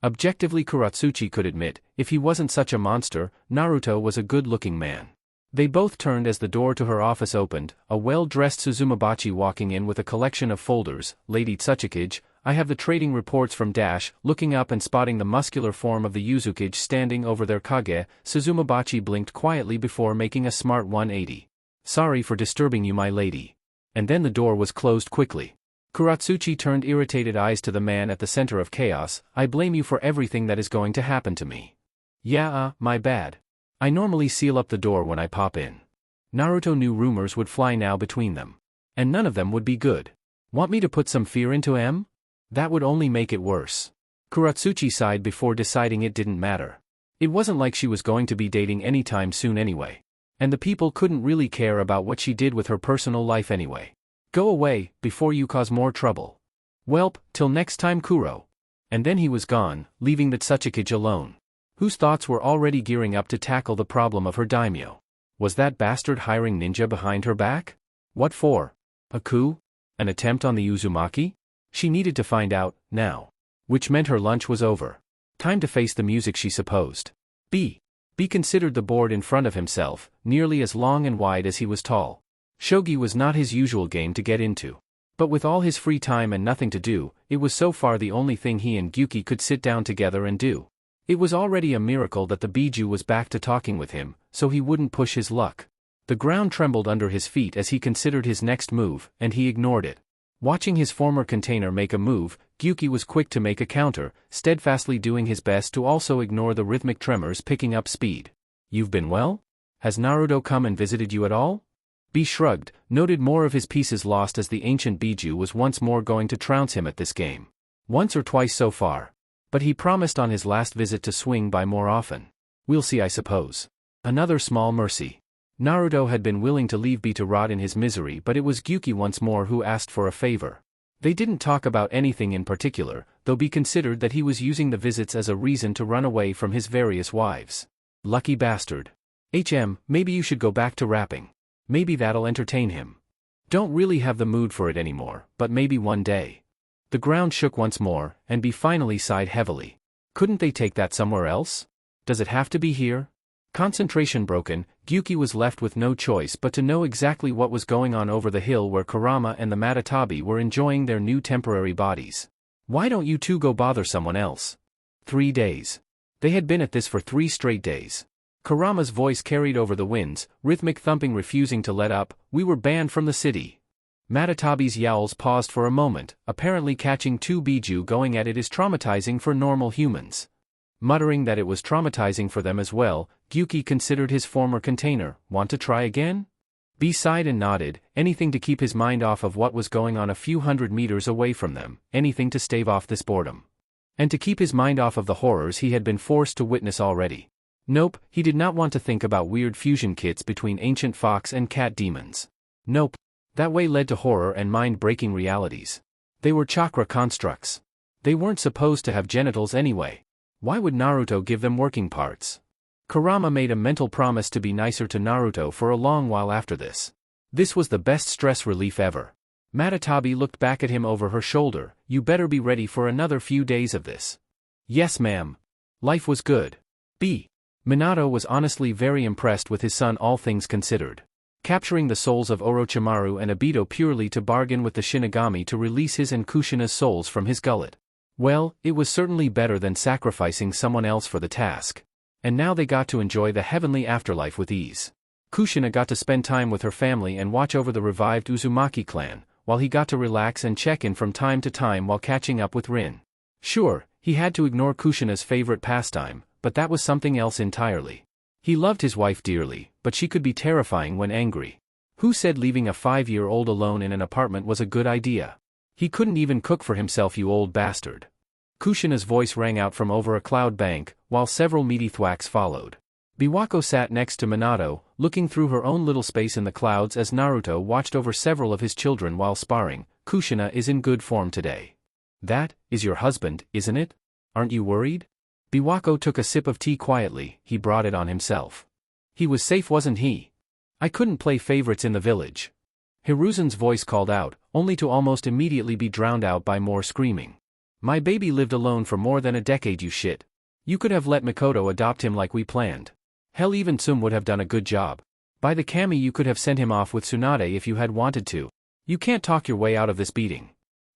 Objectively, Kuratsuchi could admit, if he wasn't such a monster, Naruto was a good-looking man. They both turned as the door to her office opened, a well-dressed Suzumabachi walking in with a collection of folders. Lady Tsukage, I have the trading reports from Dash. Looking up and spotting the muscular form of the Yuzukage standing over their Kage, Suzumabachi blinked quietly before making a smart 180. Sorry for disturbing you, my lady. And then the door was closed quickly. Kuratsuchi turned irritated eyes to the man at the center of chaos. I blame you for everything that is going to happen to me. Yeah, my bad. I normally seal up the door when I pop in. Naruto knew rumors would fly now between them. And none of them would be good. Want me to put some fear into him? That would only make it worse. Kuratsuchi sighed before deciding it didn't matter. It wasn't like she was going to be dating anytime soon anyway. And the people couldn't really care about what she did with her personal life anyway. Go away, before you cause more trouble. Welp, till next time, Kuro. And then he was gone, leaving the Tsukage alone, whose thoughts were already gearing up to tackle the problem of her daimyo. Was that bastard hiring ninja behind her back? What for? A coup? An attempt on the Uzumaki? She needed to find out, now. Which meant her lunch was over. Time to face the music, she supposed. B considered the board in front of himself, nearly as long and wide as he was tall. Shogi was not his usual game to get into. But with all his free time and nothing to do, it was so far the only thing he and Gyuki could sit down together and do. It was already a miracle that the Biju was back to talking with him, so he wouldn't push his luck. The ground trembled under his feet as he considered his next move, and he ignored it. Watching his former container make a move, Gyuki was quick to make a counter, steadfastly doing his best to also ignore the rhythmic tremors picking up speed. You've been well? Has Naruto come and visited you at all? B shrugged, noted more of his pieces lost as the ancient Biju was once more going to trounce him at this game. Once or twice so far. But he promised on his last visit to swing by more often. We'll see, I suppose. Another small mercy. Naruto had been willing to leave B to rot in his misery, but it was Gyuki once more who asked for a favor. They didn't talk about anything in particular, though B considered that he was using the visits as a reason to run away from his various wives. Lucky bastard. Maybe you should go back to rapping. Maybe that'll entertain him. Don't really have the mood for it anymore, but maybe one day. The ground shook once more, and B finally sighed heavily. Couldn't they take that somewhere else? Does it have to be here? Concentration broken, Gyuki was left with no choice but to know exactly what was going on over the hill where Kurama and the Matatabi were enjoying their new temporary bodies. Why don't you two go bother someone else? 3 days. They had been at this for 3 straight days. Kurama's voice carried over the winds, rhythmic thumping refusing to let up. We were banned from the city. Matatabi's yowls paused for a moment, apparently catching 2 Biju going at it is traumatizing for normal humans. Muttering that it was traumatizing for them as well, Gyuki considered his former container. Want to try again? B sighed and nodded, anything to keep his mind off of what was going on a few hundred meters away from them, anything to stave off this boredom. And to keep his mind off of the horrors he had been forced to witness already. Nope, he did not want to think about weird fusion kits between ancient fox and cat demons. Nope. That way led to horror and mind-breaking realities. They were chakra constructs. They weren't supposed to have genitals anyway. Why would Naruto give them working parts? Kurama made a mental promise to be nicer to Naruto for a long while after this. This was the best stress relief ever. Matatabi looked back at him over her shoulder. You better be ready for another few days of this. Yes, ma'am. Life was good. B. Minato was honestly very impressed with his son, all things considered. Capturing the souls of Orochimaru and Obito purely to bargain with the Shinigami to release his and Kushina's souls from his gullet. Well, it was certainly better than sacrificing someone else for the task. And now they got to enjoy the heavenly afterlife with ease. Kushina got to spend time with her family and watch over the revived Uzumaki clan, while he got to relax and check in from time to time while catching up with Rin. Sure, he had to ignore Kushina's favorite pastime, but that was something else entirely. He loved his wife dearly, but she could be terrifying when angry. Who said leaving a 5-year-old alone in an apartment was a good idea? He couldn't even cook for himself, you old bastard. Kushina's voice rang out from over a cloud bank, while several meaty thwacks followed. Biwako sat next to Minato, looking through her own little space in the clouds as Naruto watched over several of his children while sparring. Kushina is in good form today. That is your husband, isn't it? Aren't you worried? Biwako took a sip of tea quietly. He brought it on himself. He was safe, wasn't he? I couldn't play favorites in the village. Hiruzen's voice called out, only to almost immediately be drowned out by more screaming. My baby lived alone for more than a decade, you shit. You could have let Mikoto adopt him like we planned. Hell, even Tsum would have done a good job. By the kami, you could have sent him off with Tsunade if you had wanted to. You can't talk your way out of this beating.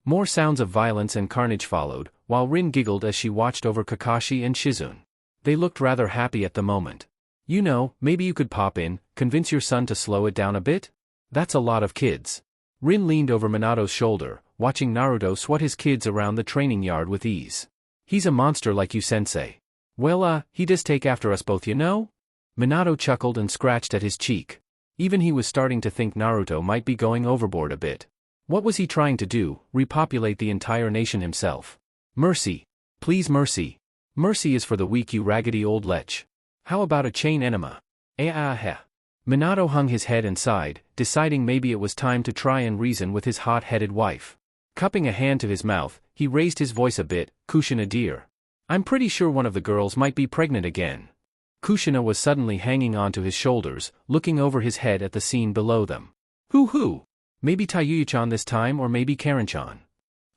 More sounds of violence and carnage followed, while Rin giggled as she watched over Kakashi and Shizune. They looked rather happy at the moment. You know, maybe you could pop in, convince your son to slow it down a bit? That's a lot of kids. Rin leaned over Minato's shoulder, watching Naruto swat his kids around the training yard with ease. He's a monster like you, sensei. Well, he does take after us both, you know? Minato chuckled and scratched at his cheek. Even he was starting to think Naruto might be going overboard a bit. What was he trying to do, repopulate the entire nation himself? Mercy. Please, mercy. Mercy is for the weak, you raggedy old lech. How about a chain enema? Minato hung his head and sighed, deciding maybe it was time to try and reason with his hot-headed wife. Cupping a hand to his mouth, he raised his voice a bit. Kushina dear. I'm pretty sure one of the girls might be pregnant again. Kushina was suddenly hanging onto his shoulders, looking over his head at the scene below them. Who? Maybe Tayuya-chan this time, or maybe Karen-chan.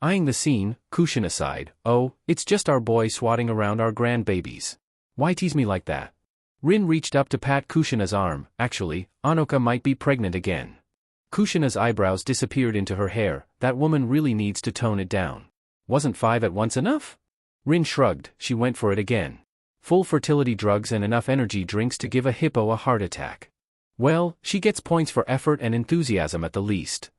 Eyeing the scene, Kushina sighed. Oh, it's just our boy swatting around our grandbabies. Why tease me like that? Rin reached up to pat Kushina's arm. Actually, Anoka might be pregnant again. Kushina's eyebrows disappeared into her hair. That woman really needs to tone it down. Wasn't 5 at once enough? Rin shrugged. She went for it again. Full fertility drugs and enough energy drinks to give a hippo a heart attack. Well, she gets points for effort and enthusiasm at the least.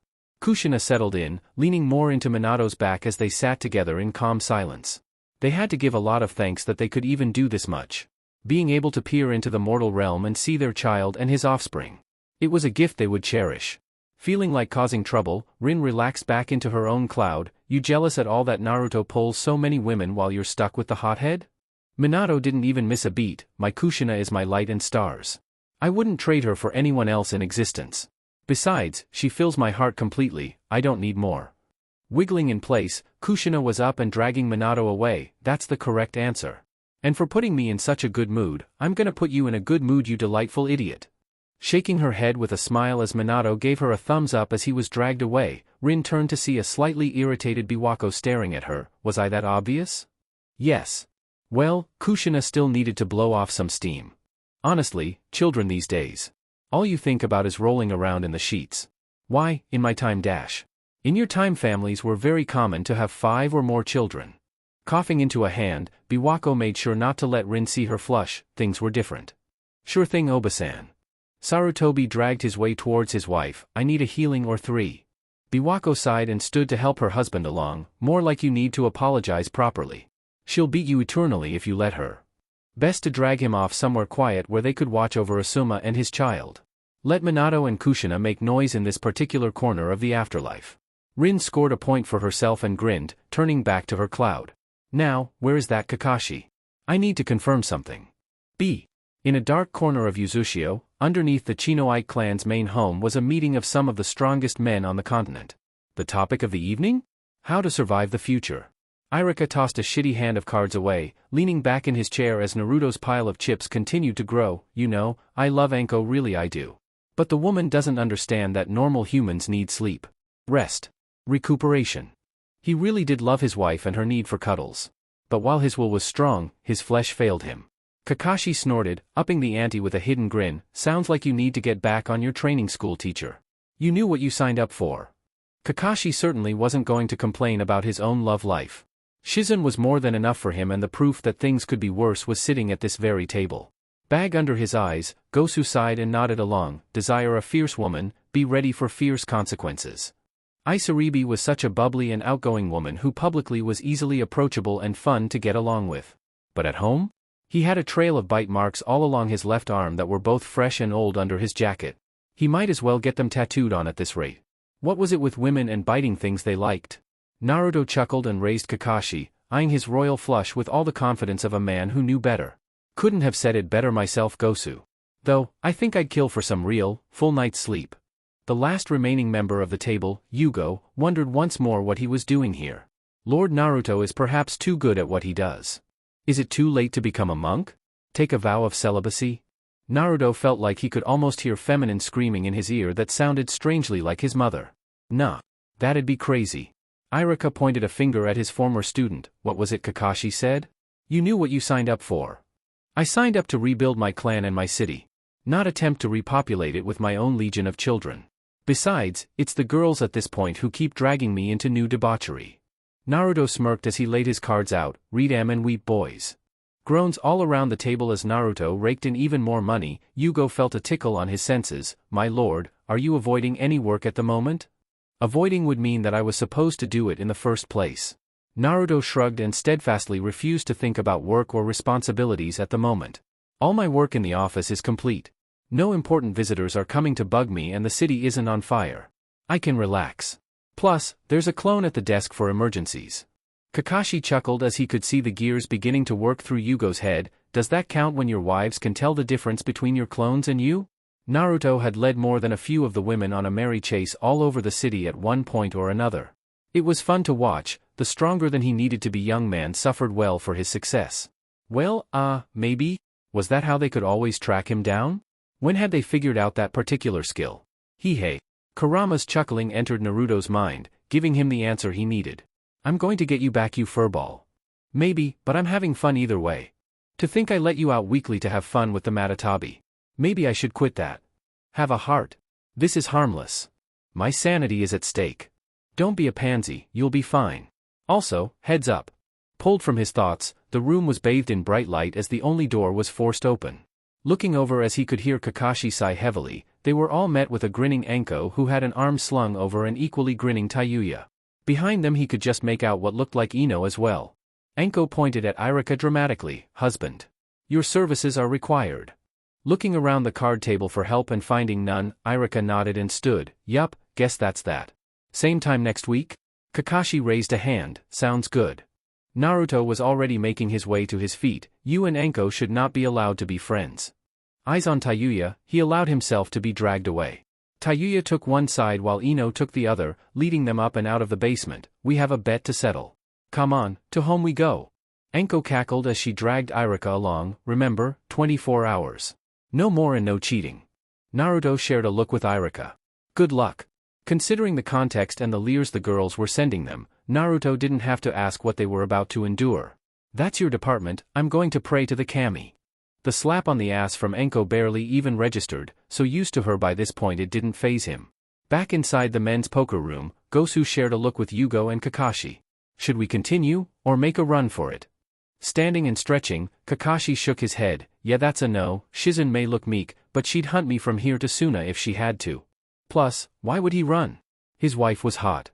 Kushina settled in, leaning more into Minato's back as they sat together in calm silence. They had to give a lot of thanks that they could even do this much. Being able to peer into the mortal realm and see their child and his offspring. It was a gift they would cherish. Feeling like causing trouble, Rin relaxed back into her own cloud. You jealous at all that Naruto pulls so many women while you're stuck with the hothead? Minato didn't even miss a beat. My Kushina is my light and stars. I wouldn't trade her for anyone else in existence. Besides, she fills my heart completely. I don't need more. Wiggling in place, Kushina was up and dragging Minato away. That's the correct answer. And for putting me in such a good mood, I'm gonna put you in a good mood, you delightful idiot. Shaking her head with a smile as Minato gave her a thumbs up as he was dragged away, Rin turned to see a slightly irritated Biwako staring at her. Was I that obvious? Yes. Well, Kushina still needed to blow off some steam. Honestly, children these days. All you think about is rolling around in the sheets. Why, in my time in your time families were very common to have 5 or more children. Coughing into a hand, Biwako made sure not to let Rin see her flush. Things were different. Sure thing, Oba-san. Sarutobi dragged his way towards his wife. I need a healing or 3. Biwako sighed and stood to help her husband along. More like you need to apologize properly. She'll beat you eternally if you let her. Best to drag him off somewhere quiet where they could watch over Asuma and his child. Let Minato and Kushina make noise in this particular corner of the afterlife. Rin scored a point for herself and grinned, turning back to her cloud. Now, where is that Kakashi? I need to confirm something. B. In a dark corner of Uzushio, underneath the Chinoite clan's main home was a meeting of some of the strongest men on the continent. The topic of the evening? How to survive the future. Irika tossed a shitty hand of cards away, leaning back in his chair as Naruto's pile of chips continued to grow. You know, I love Anko, really I do. But the woman doesn't understand that normal humans need sleep, rest, recuperation. He really did love his wife and her need for cuddles. But while his will was strong, his flesh failed him. Kakashi snorted, upping the ante with a hidden grin. Sounds like you need to get back on your training school, teacher. You knew what you signed up for. Kakashi certainly wasn't going to complain about his own love life. Shizune was more than enough for him, and the proof that things could be worse was sitting at this very table. Bag under his eyes, Gosu sighed and nodded along. Desire a fierce woman, be ready for fierce consequences. Isaribi was such a bubbly and outgoing woman who publicly was easily approachable and fun to get along with. But at home? He had a trail of bite marks all along his left arm that were both fresh and old under his jacket. He might as well get them tattooed on at this rate. What was it with women and biting things they liked? Naruto chuckled and raised Kakashi. eyeing his royal flush with all the confidence of a man who knew better. Couldn't have said it better myself, Gosu. Though, I think I'd kill for some real, full night's sleep. The last remaining member of the table, Yugo, wondered once more what he was doing here. Lord Naruto is perhaps too good at what he does. Is it too late to become a monk? Take a vow of celibacy? Naruto felt like he could almost hear feminine screaming in his ear that sounded strangely like his mother. Nah. That'd be crazy. Iruka pointed a finger at his former student. What was it Kakashi said? You knew what you signed up for. I signed up to rebuild my clan and my city. Not attempt to repopulate it with my own legion of children. Besides, it's the girls at this point who keep dragging me into new debauchery. Naruto smirked as he laid his cards out. Read 'em and weep, boys. Groans all around the table as Naruto raked in even more money. Yugo felt a tickle on his senses. My lord, are you avoiding any work at the moment? Avoiding would mean that I was supposed to do it in the first place. Naruto shrugged and steadfastly refused to think about work or responsibilities at the moment. All my work in the office is complete. No important visitors are coming to bug me and the city isn't on fire. I can relax. Plus, there's a clone at the desk for emergencies. Kakashi chuckled as he could see the gears beginning to work through Yugo's head. Does that count when your wives can tell the difference between your clones and you? Naruto had led more than a few of the women on a merry chase all over the city at one point or another. It was fun to watch. The stronger than he needed to be young man suffered well for his success. Well, maybe? Was that how they could always track him down? When had they figured out that particular skill? Hey. Kurama's chuckling entered Naruto's mind, giving him the answer he needed. I'm going to get you back, you furball. Maybe, but I'm having fun either way. To think I let you out weekly to have fun with the Matatabi. Maybe I should quit that. Have a heart. This is harmless. My sanity is at stake. Don't be a pansy, you'll be fine. Also, heads up. Pulled from his thoughts, the room was bathed in bright light as the only door was forced open. Looking over as he could hear Kakashi sigh heavily, they were all met with a grinning Anko who had an arm slung over an equally grinning Tayuya. Behind them he could just make out what looked like Ino as well. Anko pointed at Iruka dramatically. Husband. Your services are required. Looking around the card table for help and finding none, Iruka nodded and stood. Yup, guess that's that. Same time next week? Kakashi raised a hand. Sounds good. Naruto was already making his way to his feet. You and Anko should not be allowed to be friends. Eyes on Tayuya, he allowed himself to be dragged away. Tayuya took one side while Ino took the other, leading them up and out of the basement. We have a bet to settle. Come on, to home we go. Anko cackled as she dragged Iruka along. Remember, 24 hours. No more and no cheating. Naruto shared a look with Iruka. Good luck. Considering the context and the leers the girls were sending them, Naruto didn't have to ask what they were about to endure. That's your department, I'm going to pray to the kami. The slap on the ass from Anko barely even registered, so used to her by this point it didn't faze him. Back inside the men's poker room, Gosu shared a look with Yugo and Kakashi. Should we continue, or make a run for it? Standing and stretching, Kakashi shook his head. Yeah, that's a no. Shizen may look meek, but she'd hunt me from here to Suna if she had to. Plus, why would he run? His wife was hot.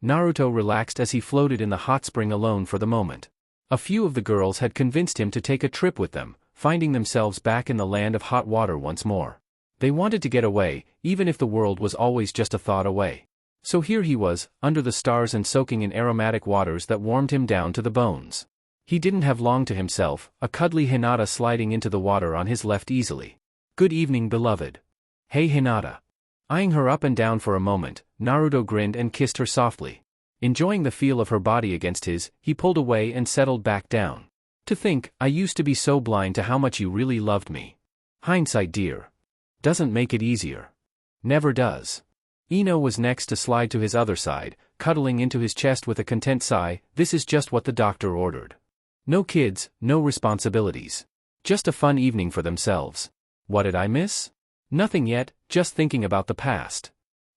Naruto relaxed as he floated in the hot spring alone for the moment. A few of the girls had convinced him to take a trip with them, finding themselves back in the land of hot water once more. They wanted to get away, even if the world was always just a thought away. So here he was, under the stars and soaking in aromatic waters that warmed him down to the bones. He didn't have long to himself, a cuddly Hinata sliding into the water on his left easily. Good evening, beloved. Hey Hinata. Eyeing her up and down for a moment, Naruto grinned and kissed her softly. Enjoying the feel of her body against his, he pulled away and settled back down. To think, I used to be so blind to how much you really loved me. Hindsight, dear. Doesn't make it easier. Never does. Ino was next to slide to his other side, cuddling into his chest with a content sigh. This is just what the doctor ordered. No kids, no responsibilities. Just a fun evening for themselves. What did I miss? Nothing yet, just thinking about the past.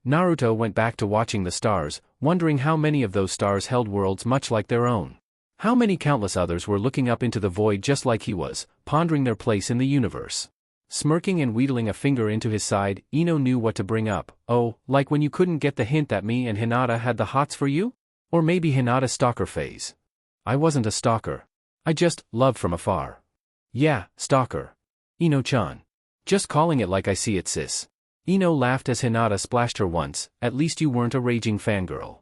Naruto went back to watching the stars, wondering how many of those stars held worlds much like their own. How many countless others were looking up into the void just like he was, pondering their place in the universe. Smirking and wheedling a finger into his side, Ino knew what to bring up. Oh, like when you couldn't get the hint that me and Hinata had the hots for you? Or maybe Hinata's stalker phase. I wasn't a stalker. I just loved from afar. Yeah, stalker. Ino-chan. Just calling it like I see it, sis. Ino laughed as Hinata splashed her once. At least you weren't a raging fangirl.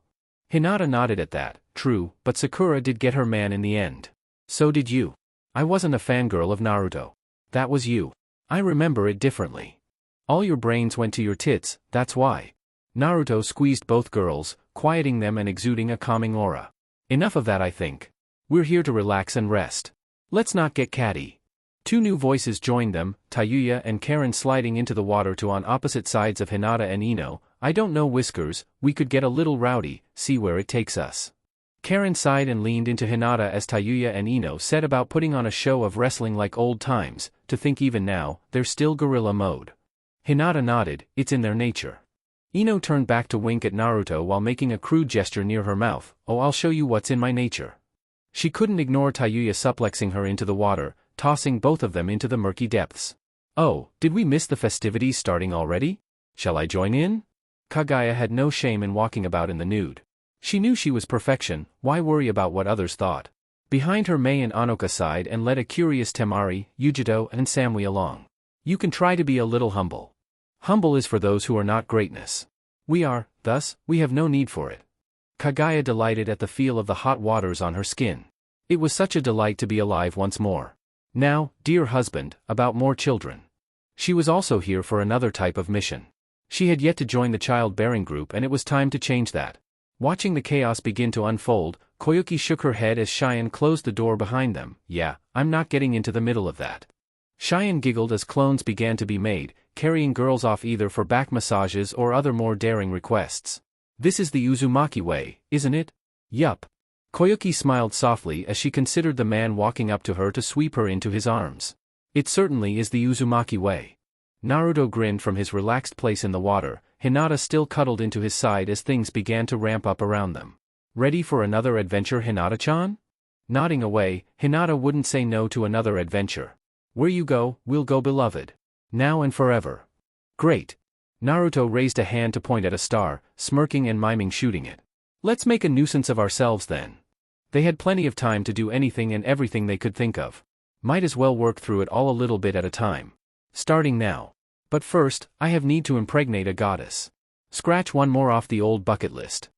Hinata nodded at that. True, but Sakura did get her man in the end. So did you. I wasn't a fangirl of Naruto. That was you. I remember it differently. All your brains went to your tits, that's why. Naruto squeezed both girls, quieting them and exuding a calming aura. Enough of that, I think. We're here to relax and rest. Let's not get catty. Two new voices joined them, Tayuya and Karen sliding into the water to on opposite sides of Hinata and Ino. I don't know, Whiskers, we could get a little rowdy, see where it takes us. Karen sighed and leaned into Hinata as Tayuya and Ino set about putting on a show of wrestling like old times. To think even now, they're still gorilla mode. Hinata nodded, it's in their nature. Ino turned back to wink at Naruto while making a crude gesture near her mouth. Oh, I'll show you what's in my nature. She couldn't ignore Tayuya suplexing her into the water, tossing both of them into the murky depths. Oh, did we miss the festivities starting already? Shall I join in? Kagaya had no shame in walking about in the nude. She knew she was perfection, why worry about what others thought? Behind her Mei and Anoka sighed and led a curious Temari, Yujito and Samui along. You can try to be a little humble. Humble is for those who are not greatness. We are, thus, we have no need for it. Kagaya delighted at the feel of the hot waters on her skin. It was such a delight to be alive once more. Now, dear husband, about more children. She was also here for another type of mission. She had yet to join the childbearing group and it was time to change that. Watching the chaos begin to unfold, Koyuki shook her head as Cheyenne closed the door behind them. Yeah, I'm not getting into the middle of that. Cheyenne giggled as clones began to be made, carrying girls off either for back massages or other more daring requests. This is the Uzumaki way, isn't it? Yup. Koyuki smiled softly as she considered the man walking up to her to sweep her into his arms. It certainly is the Uzumaki way. Naruto grinned from his relaxed place in the water, Hinata still cuddled into his side as things began to ramp up around them. Ready for another adventure, Hinata-chan? Nodding away, Hinata wouldn't say no to another adventure. Where you go, we'll go, beloved. Now and forever. Great. Naruto raised a hand to point at a star, smirking and miming shooting it. Let's make a nuisance of ourselves then. They had plenty of time to do anything and everything they could think of. Might as well work through it all a little bit at a time. Starting now. But first, I have need to impregnate a goddess. Scratch one more off the old bucket list.